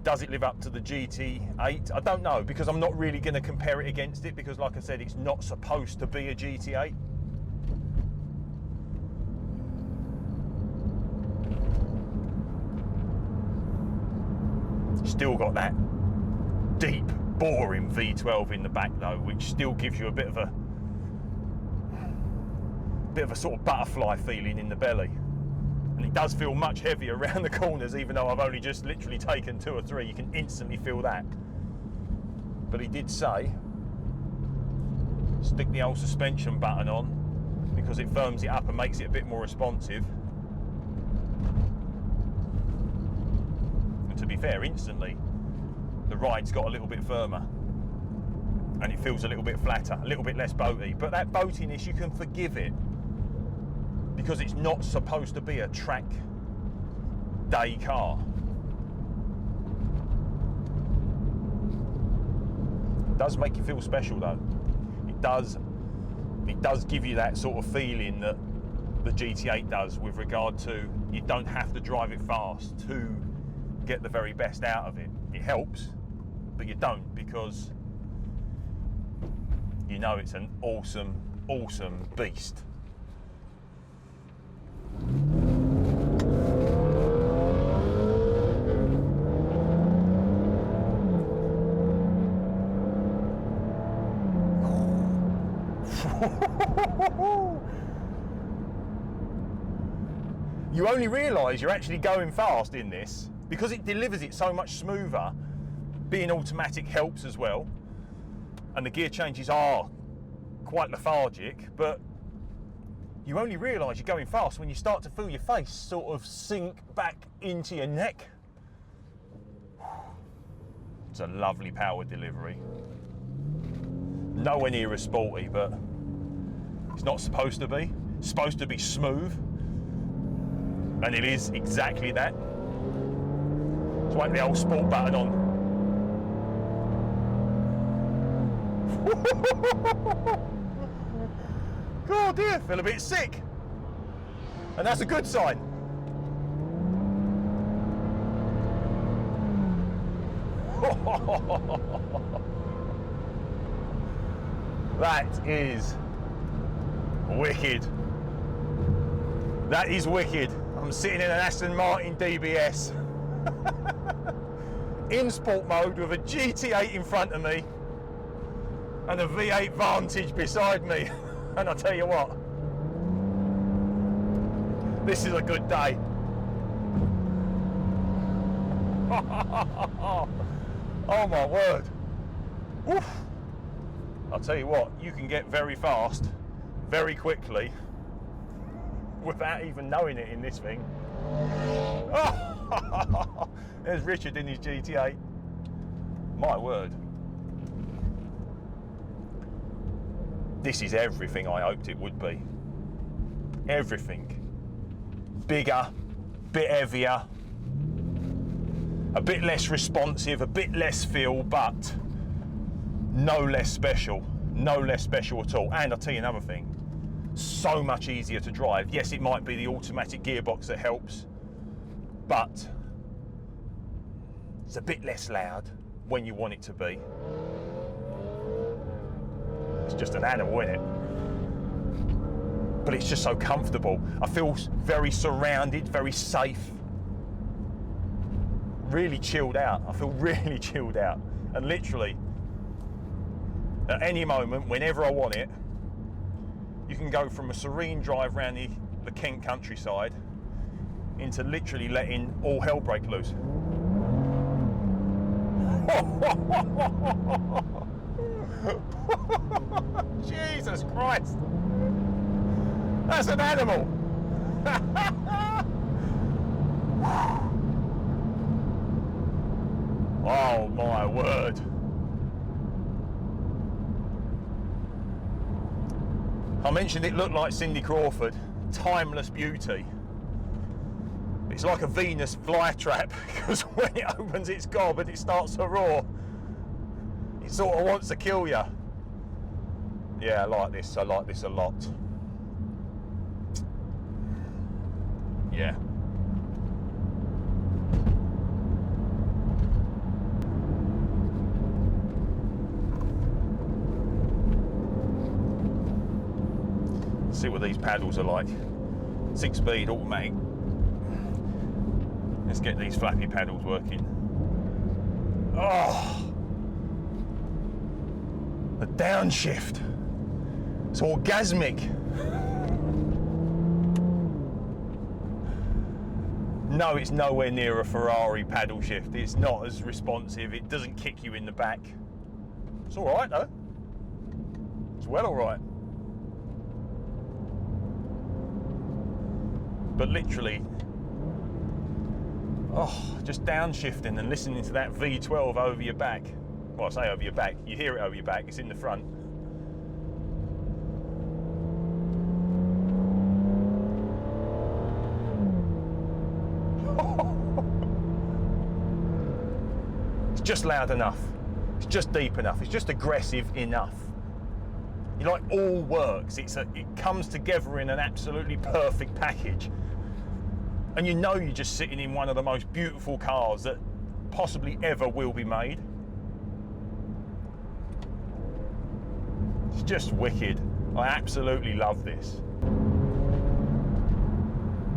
Does it live up to the GT8? I don't know, because I'm not really going to compare it against it, because like I said, it's not supposed to be a GT8. Still got that deep, boring V12 in the back though, which still gives you a bit of a sort of butterfly feeling in the belly. And it does feel much heavier around the corners, even though I've only just literally taken 2 or 3. You can instantly feel that. But he did say, stick the old suspension button on, because it firms it up and makes it a bit more responsive. And to be fair, instantly, the ride's got a little bit firmer. And it feels a little bit flatter, a little bit less boaty. But that boatiness, you can forgive it, because it's not supposed to be a track day car. It does make you feel special though. It does give you that sort of feeling that the GT8 does, with regard to you don't have to drive it fast to get the very best out of it. It helps, but you don't, because you know it's an awesome, awesome beast. You only realise you're actually going fast in this because it delivers it so much smoother. Being automatic helps as well, and the gear changes are quite lethargic, but you only realise you're going fast when you start to feel your face sort of sink back into your neck. It's a lovely power delivery. Nowhere near as sporty, but it's not supposed to be. It's supposed to be smooth, and it is exactly that. Let's whack the old sport button on. Oh dear, feel a bit sick. And that's a good sign. That is wicked. That is wicked. I'm sitting in an Aston Martin DBS in sport mode with a GT8 in front of me and a V8 Vantage beside me. And I tell you what, this is a good day. Oh my word. Oof. I'll tell you what, you can get very fast, very quickly, without even knowing it in this thing. Oh, there's Richard in his GT8. My word. This is everything I hoped it would be. Everything. Bigger, bit heavier, a bit less responsive, a bit less feel, but no less special. No less special at all. And I'll tell you another thing, so much easier to drive. Yes, it might be the automatic gearbox that helps, but it's a bit less loud when you want it to be. It's just an animal, isn't it? But it's just so comfortable. I feel very surrounded, very safe. Really chilled out. I feel really chilled out. And literally, at any moment, whenever I want it, you can go from a serene drive around the Kent countryside into literally letting all hell break loose. Jesus Christ! That's an animal! Oh my word! I mentioned it looked like Cindy Crawford, timeless beauty. It's like a Venus flytrap, because when it opens its gob and it starts to roar, it sort of wants to kill you. Yeah, I like this a lot. Yeah. See what these paddles are like. 6-speed automatic. Let's get these flappy paddles working. Oh! The downshift. It's orgasmic. No, it's nowhere near a Ferrari paddle shift. It's not as responsive. It doesn't kick you in the back. It's all right though. It's well all right. But literally, oh, just downshifting and listening to that V12 over your back. Well, I say over your back, you hear it over your back, it's in the front. It's just loud enough, it's just deep enough, it's just aggressive enough. You like, all works, it comes together in an absolutely perfect package. And you know you're just sitting in one of the most beautiful cars that possibly ever will be made. It's just wicked. I absolutely love this.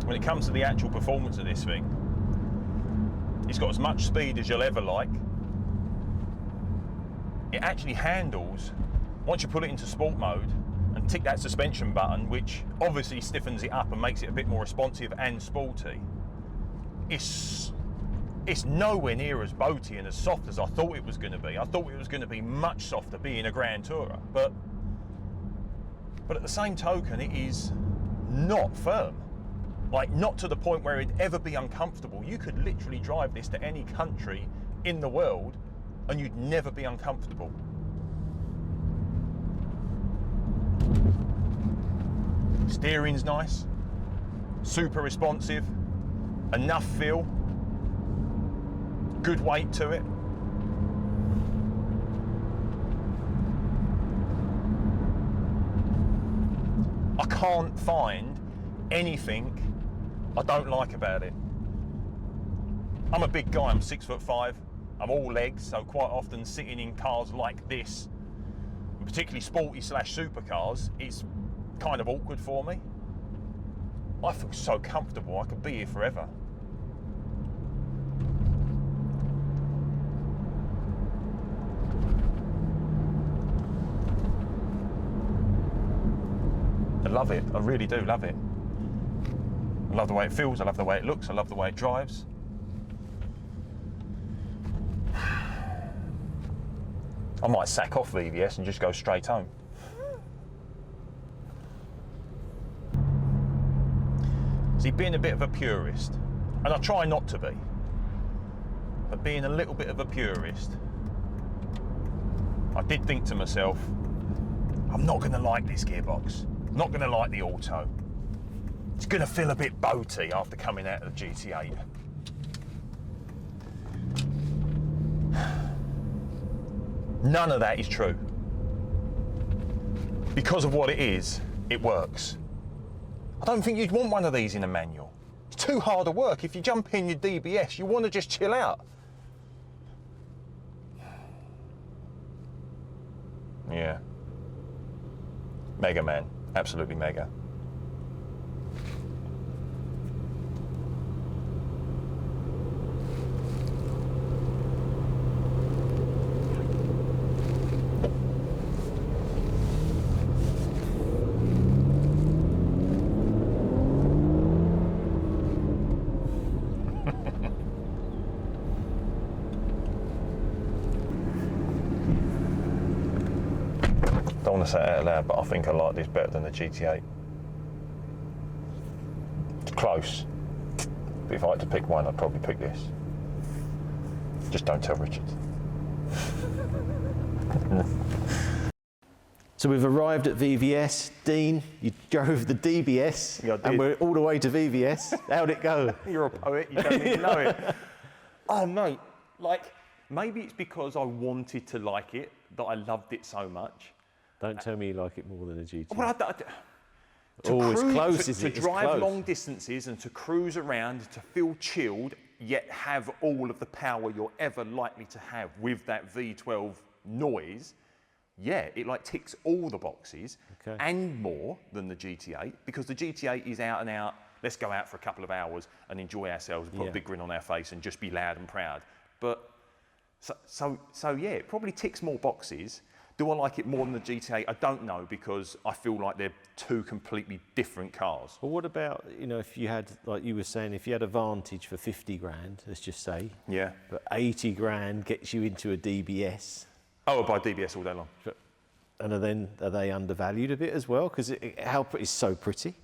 When it comes to the actual performance of this thing, it's got as much speed as you'll ever like. It actually handles, once you put it into sport mode and tick that suspension button, which obviously stiffens it up and makes it a bit more responsive and sporty, it's nowhere near as boaty and as soft as I thought it was going to be. I thought it was going to be much softer, being a Grand Tourer, but at the same token, it is not firm. Like, not to the point where it'd ever be uncomfortable. You could literally drive this to any country in the world and you'd never be uncomfortable. Steering's nice, super responsive, enough feel, good weight to it. I can't find anything I don't like about it. I'm a big guy, I'm 6'5", I'm all legs, so quite often sitting in cars like this, particularly sporty / supercars, it's kind of awkward for me. I feel so comfortable, I could be here forever. I love it, I really do love it. I love the way it feels, I love the way it looks, I love the way it drives. I might sack off VVS and just go straight home. See, being a bit of a purist, and I try not to be, but being a little bit of a purist, I did think to myself, I'm not going to like this gearbox. I'm not going to like the auto. It's going to feel a bit boaty after coming out of the GT8. None of that is true. Because of what it is, it works. I don't think you'd want one of these in a manual. It's too hard to work. If you jump in your DBS, you want to just chill out. Yeah. Mega man, absolutely mega. Don't want to say it out loud, but I think I like this better than the GT8. It's close, but if I had to pick one, I'd probably pick this. Just don't tell Richard. So we've arrived at VVS. Dean, you drove the DBS, Yeah, I did. and we're all the way to VVS. How'd it go? You're a poet, you don't even know it. Oh mate, like, maybe it's because I wanted to like it, that I loved it so much. Don't tell me you like it more than a GT. Well, It's close, to It's drive close. long distances and to cruise around, to feel chilled, yet have all of the power you're ever likely to have with that V12 noise, yeah, it like ticks all the boxes and more than the GT8, because the GT8 is out and out, let's go out for a couple of hours and enjoy ourselves, put a big grin on our face and just be loud and proud. But so yeah, it probably ticks more boxes. Do I like it more than the GT8? I don't know, because I feel like they're two completely different cars. Well, what about, you know, if you had, like you were saying, if you had a Vantage for 50 grand, let's just say, Yeah. but 80 grand gets you into a DBS, Oh, I'll buy DBS all day long. and are they undervalued a bit as well? Because it's so pretty.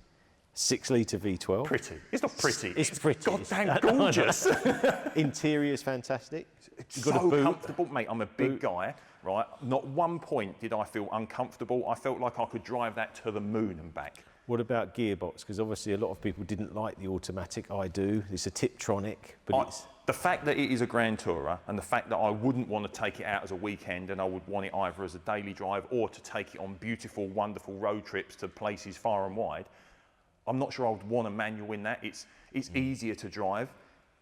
6-litre V12. Pretty. It's not pretty. It's pretty. Goddamn gorgeous. Interior's fantastic. It's so comfortable, mate. I'm a big guy, right? Not one point did I feel uncomfortable. I felt like I could drive that to the moon and back. What about gearbox? Because obviously a lot of people didn't like the automatic. I do. It's a Tiptronic, but it's... The fact that it is a Grand Tourer, and the fact that I wouldn't want to take it out as a weekend, and I would want it either as a daily drive or to take it on beautiful, wonderful road trips to places far and wide, I'm not sure I would want a manual in that. It's easier to drive.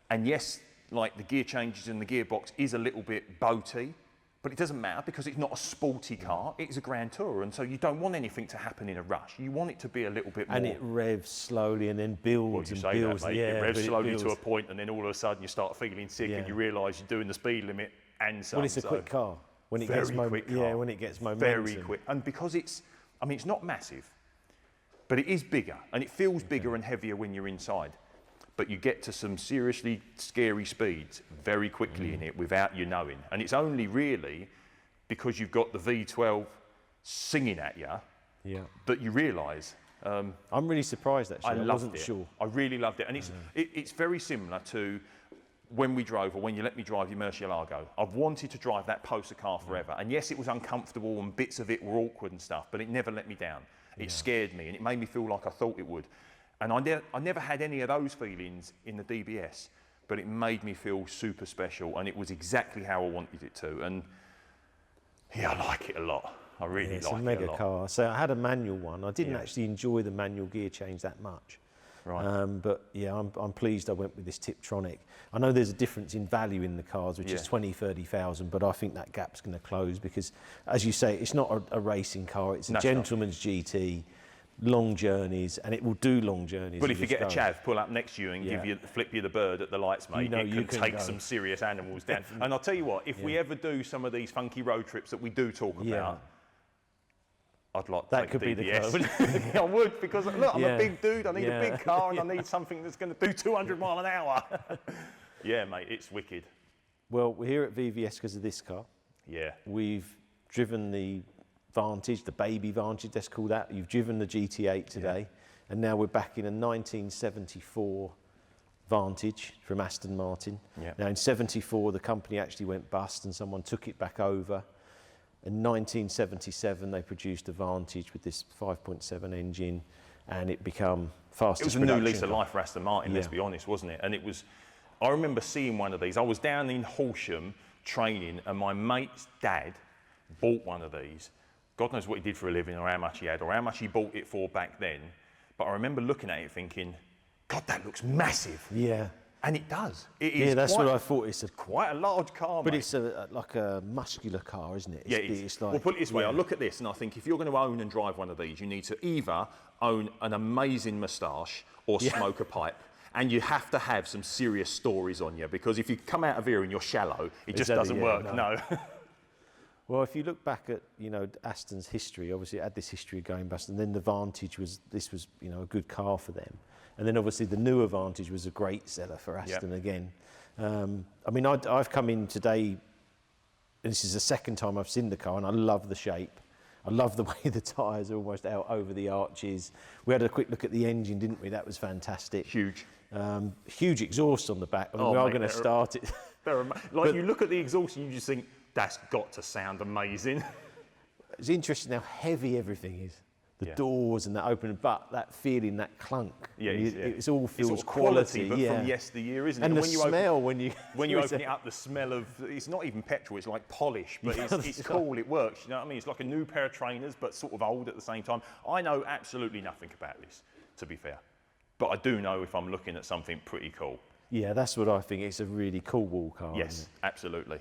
And yes, like the gear changes and the gearbox is a little bit boaty, but it doesn't matter because it's not a sporty car. It's a Grand Tourer, and so you don't want anything to happen in a rush. You want it to be a little bit more... And it revs slowly and then builds and builds. That, mate. Yeah, it revs slowly builds. to a point, and then all of a sudden you start feeling sick and you realise you're doing the speed limit and so. Well, it's a quick car. When it gets when it gets momentum. Very quick. And because it's not massive, but it is bigger, and it feels bigger and heavier when you're inside. But you get to some seriously scary speeds very quickly in it without you knowing. And it's only really because you've got the V12 singing at you that you realise, I'm really surprised actually. I wasn't sure. I really loved it, and it's very similar to when we drove, or when you let me drive your Murcielago. I've wanted to drive that poster car forever, and yes, it was uncomfortable and bits of it were awkward and stuff, but it never let me down. It scared me, and it made me feel like I thought it would. And I never had any of those feelings in the DBS, but it made me feel super special, and it was exactly how I wanted it to. And yeah, I like it a lot. I really like it a lot. It's a mega car. So I had a manual one. I didn't actually enjoy the manual gear change that much. Right. But yeah, I'm pleased I went with this Tiptronic. I know there's a difference in value in the cars, which is 20,000-30,000, but I think that gap's going to close because, as you say, it's not a racing car. It's a gentleman's GT, long journeys, and it will do long journeys. But if you get a chav pull up next to you and flip you the bird at the lights, mate, you can take some serious animals down. And I'll tell you what, if we ever do some of these funky road trips that we do talk about, I'd like to that take could the be the DBS. car. I would, because look, I'm a big dude. I need a big car, and I need something that's going to do 200 mile an hour. Yeah, mate, it's wicked. Well, we're here at VVS because of this car. Yeah. We've driven the Vantage, the baby Vantage, let's call that. You've driven the GT8 today, and now we're back in a 1974 Vantage from Aston Martin. Yeah. Now in 74, the company actually went bust, and someone took it back over. In 1977, they produced a Vantage with this 5.7 engine, and it became fastest. It was a new lease of life for Aston Martin, let's be honest, wasn't it? And it was, I remember seeing one of these. I was down in Horsham training, and my mate's dad bought one of these. God knows what he did for a living, or how much he had, or how much he bought it for back then. But I remember looking at it thinking, God, that looks massive. Yeah. And it does. It is that's what I thought. It's quite a large car, but mate. it's like a muscular car, isn't it? It's like, well, put it this way, I look at this and I think if you're going to own and drive one of these, you need to either own an amazing moustache or smoke a pipe. And you have to have some serious stories on you, because if you come out of here and you're shallow, it just doesn't work, no. Well, if you look back at, Aston's history, obviously it had this history of going bust, and then the Vantage was a good car for them. And then obviously the newer Vantage was a great seller for Aston again. I mean, I've come in today, and this is the second time I've seen the car, and I love the shape. I love the way the tyres are almost out over the arches. We had a quick look at the engine, didn't we? That was fantastic. Huge. Huge exhaust on the back. I mean, we are going to start it. You look at the exhaust and you just think, that's got to sound amazing. It's interesting how heavy everything is. The doors and that open, but that feeling, that clunk. Yeah, it all feels it's quality. But from yesteryear, isn't it? And the smell when you open it up, the smell of, it's not even petrol, it's like polish, but it's cool, it works, you know what I mean? It's like a new pair of trainers, but sort of old at the same time. I know absolutely nothing about this, to be fair. But I do know if I'm looking at something pretty cool. Yeah, that's what I think. It's a really cool wall car. Yes, absolutely.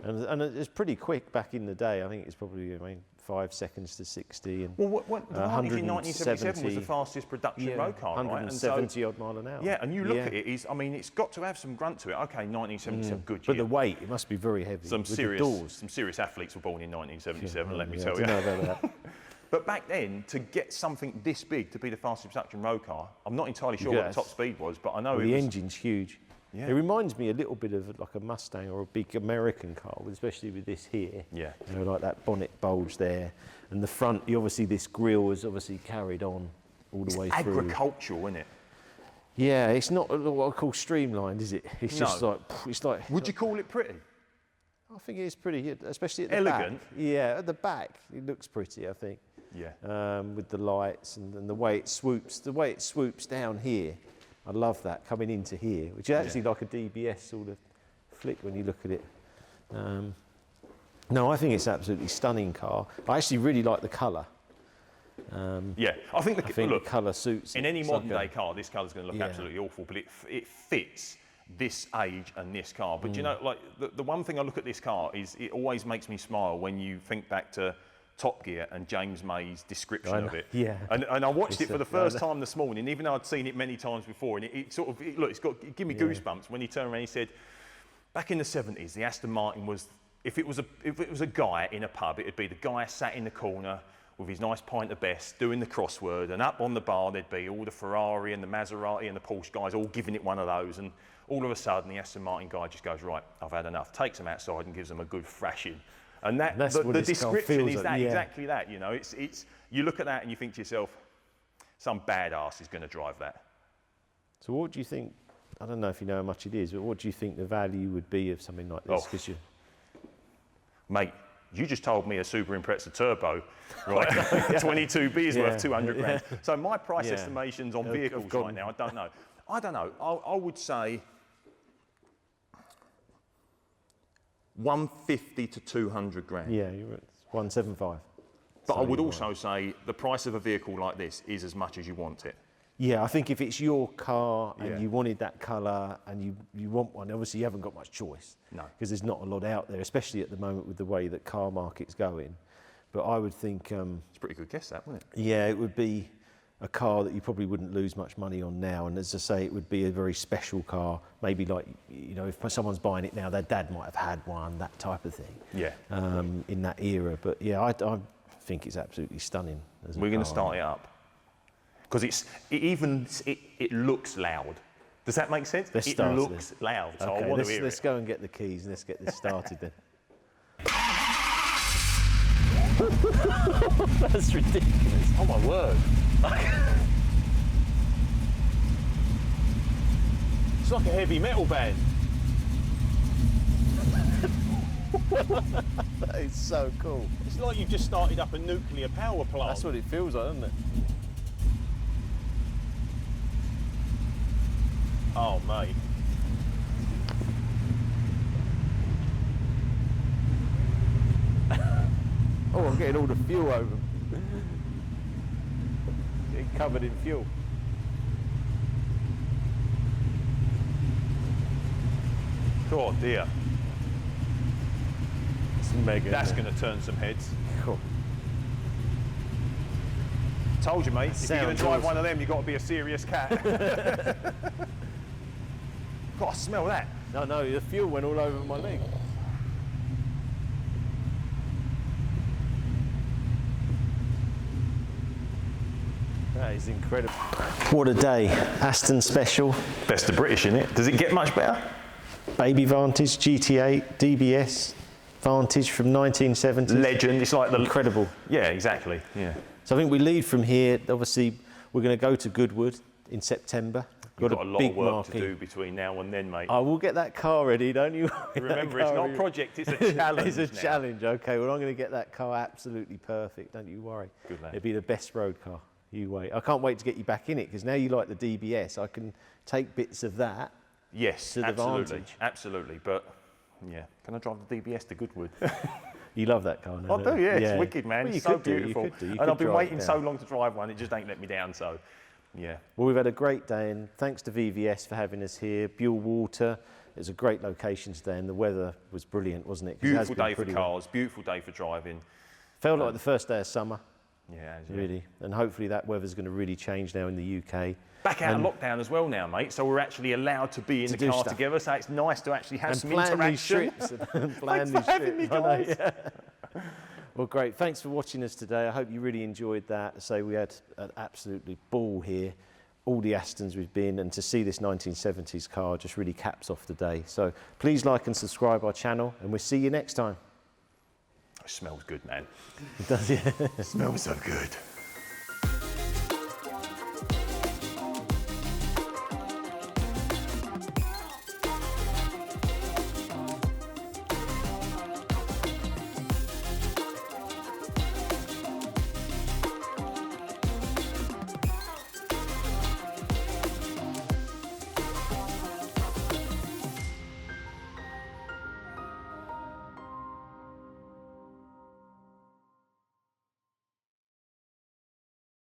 And it's pretty quick back in the day. I think it's probably 5 seconds to 60. And well, the Vantage in 1977 was the fastest production road car, right? 170 odd mile an hour. Yeah, and you look at it, it's got to have some grunt to it. Okay, 1977, good year. But the weight, it must be very heavy. Some serious athletes were born in 1977, let me tell you. I don't know about that. But back then, to get something this big to be the fastest production road car, I'm not entirely sure what the top speed was, but I know the engine's huge. Yeah. It reminds me a little bit of like a Mustang or a big American car, especially with this here. Yeah. Like that bonnet bulge there. And the front, obviously this grille was obviously carried on all the way through. Agricultural, isn't it? Yeah, it's not what I call streamlined, is it? It's just like... Would you call it pretty? I think it is pretty, especially at the elegant. back. Yeah, at the back, it looks pretty, I think. Yeah. With the lights and the way it swoops down here. I love that coming into here, which is actually like a DBS sort of flick when you look at it. No, I think it's an absolutely stunning car. I actually really like the colour. I think the colour suits in any modern day car. This colour's going to look absolutely awful, but it fits this age and this car. But you know, like the one thing I look at this car is it always makes me smile when you think back to Top Gear and James May's description of it. Yeah. And I watched it for the first time this morning, even though I'd seen it many times before. And it give me goosebumps when he turned around and he said, back in the 70s, the Aston Martin was, if it was a guy in a pub, it'd be the guy sat in the corner with his nice pint of best, doing the crossword, and up on the bar there'd be all the Ferrari and the Maserati and the Porsche guys all giving it one of those. And all of a sudden, the Aston Martin guy just goes, right, I've had enough, takes them outside and gives them a good thrashing. And the description is exactly that. You know, it's you look at that and you think to yourself, Some badass is going to drive that. So what do you think, I don't know if you know how much it is, but what do you think the value would be of something like this? Oh. Mate, you just told me a Super Impreza Turbo, right? 22B is worth 200 grand. So my price estimations on vehicles right now, I don't know. I would say 150 to 200 grand. Yeah, you're at 175. But I would also say the price of a vehicle like this is as much as you want it. Yeah, I think if it's your car and you wanted that colour and you want one, obviously you haven't got much choice. No. Because there's not a lot out there, especially at the moment with the way that car market's going. But I would think... it's a pretty good guess, that, wouldn't it? Yeah, it would be a car that you probably wouldn't lose much money on now. And as I say, it would be a very special car. Maybe like, you know, if someone's buying it now, their dad might have had one, that type of thing. Yeah. In that era. But yeah, I think it's absolutely stunning. We're going to start it up. Because it looks loud. Does that make sense? It looks loud, so okay, I want to hear it. Let's go and get the keys and let's get this started then. That's ridiculous. Oh my word. It's like a heavy metal band. That is so cool. It's like you've just started up a nuclear power plant. That's what it feels like, doesn't it? Oh, mate. Oh, I'm getting all the fuel over. Getting covered in fuel. Oh dear. It's mega. That's going to turn some heads. Cool. Told you, mate. If you're going to drive one of them, you've got to be a serious cat. Got to smell that. No, the fuel went all over my leg. That is incredible. What a day. Aston Special. Best of British, isn't it? Does it get much better? Baby Vantage, GT8, DBS, Vantage from 1970. Legend. It's like the... Incredible. Yeah, exactly. Yeah. So I think we lead from here. Obviously, we're going to go to Goodwood in September. You've got a lot of work to do between now and then, mate. I will get that car ready, don't you? Remember, it's not a project, it's a challenge. It's a challenge, okay. Well, I'm going to get that car absolutely perfect, don't you worry. Good lad. It'll be the best road car. You wait. I can't wait to get you back in it, because now you like the DBS, I can take bits of that to the Vantage. Absolutely. But, yeah, can I drive the DBS to Goodwood? You love that car, no? I do, yeah. It's wicked, man. Well, it's so beautiful. And I've been waiting so long to drive one, it just ain't let me down, so... Yeah. Well, we've had a great day, and thanks to VVS for having us here. Buell Water, it was a great location today, and the weather was brilliant, wasn't it? Beautiful day for cars, beautiful day for driving. Felt like the first day of summer. Yeah, really. And hopefully that weather's going to really change now in the UK. Back out of lockdown as well now, mate, so we're actually allowed to be in the car together, so it's nice to actually have some interaction. Plan these trips. Well, great. Thanks for watching us today. I hope you really enjoyed that. So we had an absolutely ball here. All the Astons we've been, and to see this 1970s car just really caps off the day. So please like and subscribe our channel, and we'll see you next time. It smells good, man. It does, yeah. It smells so good.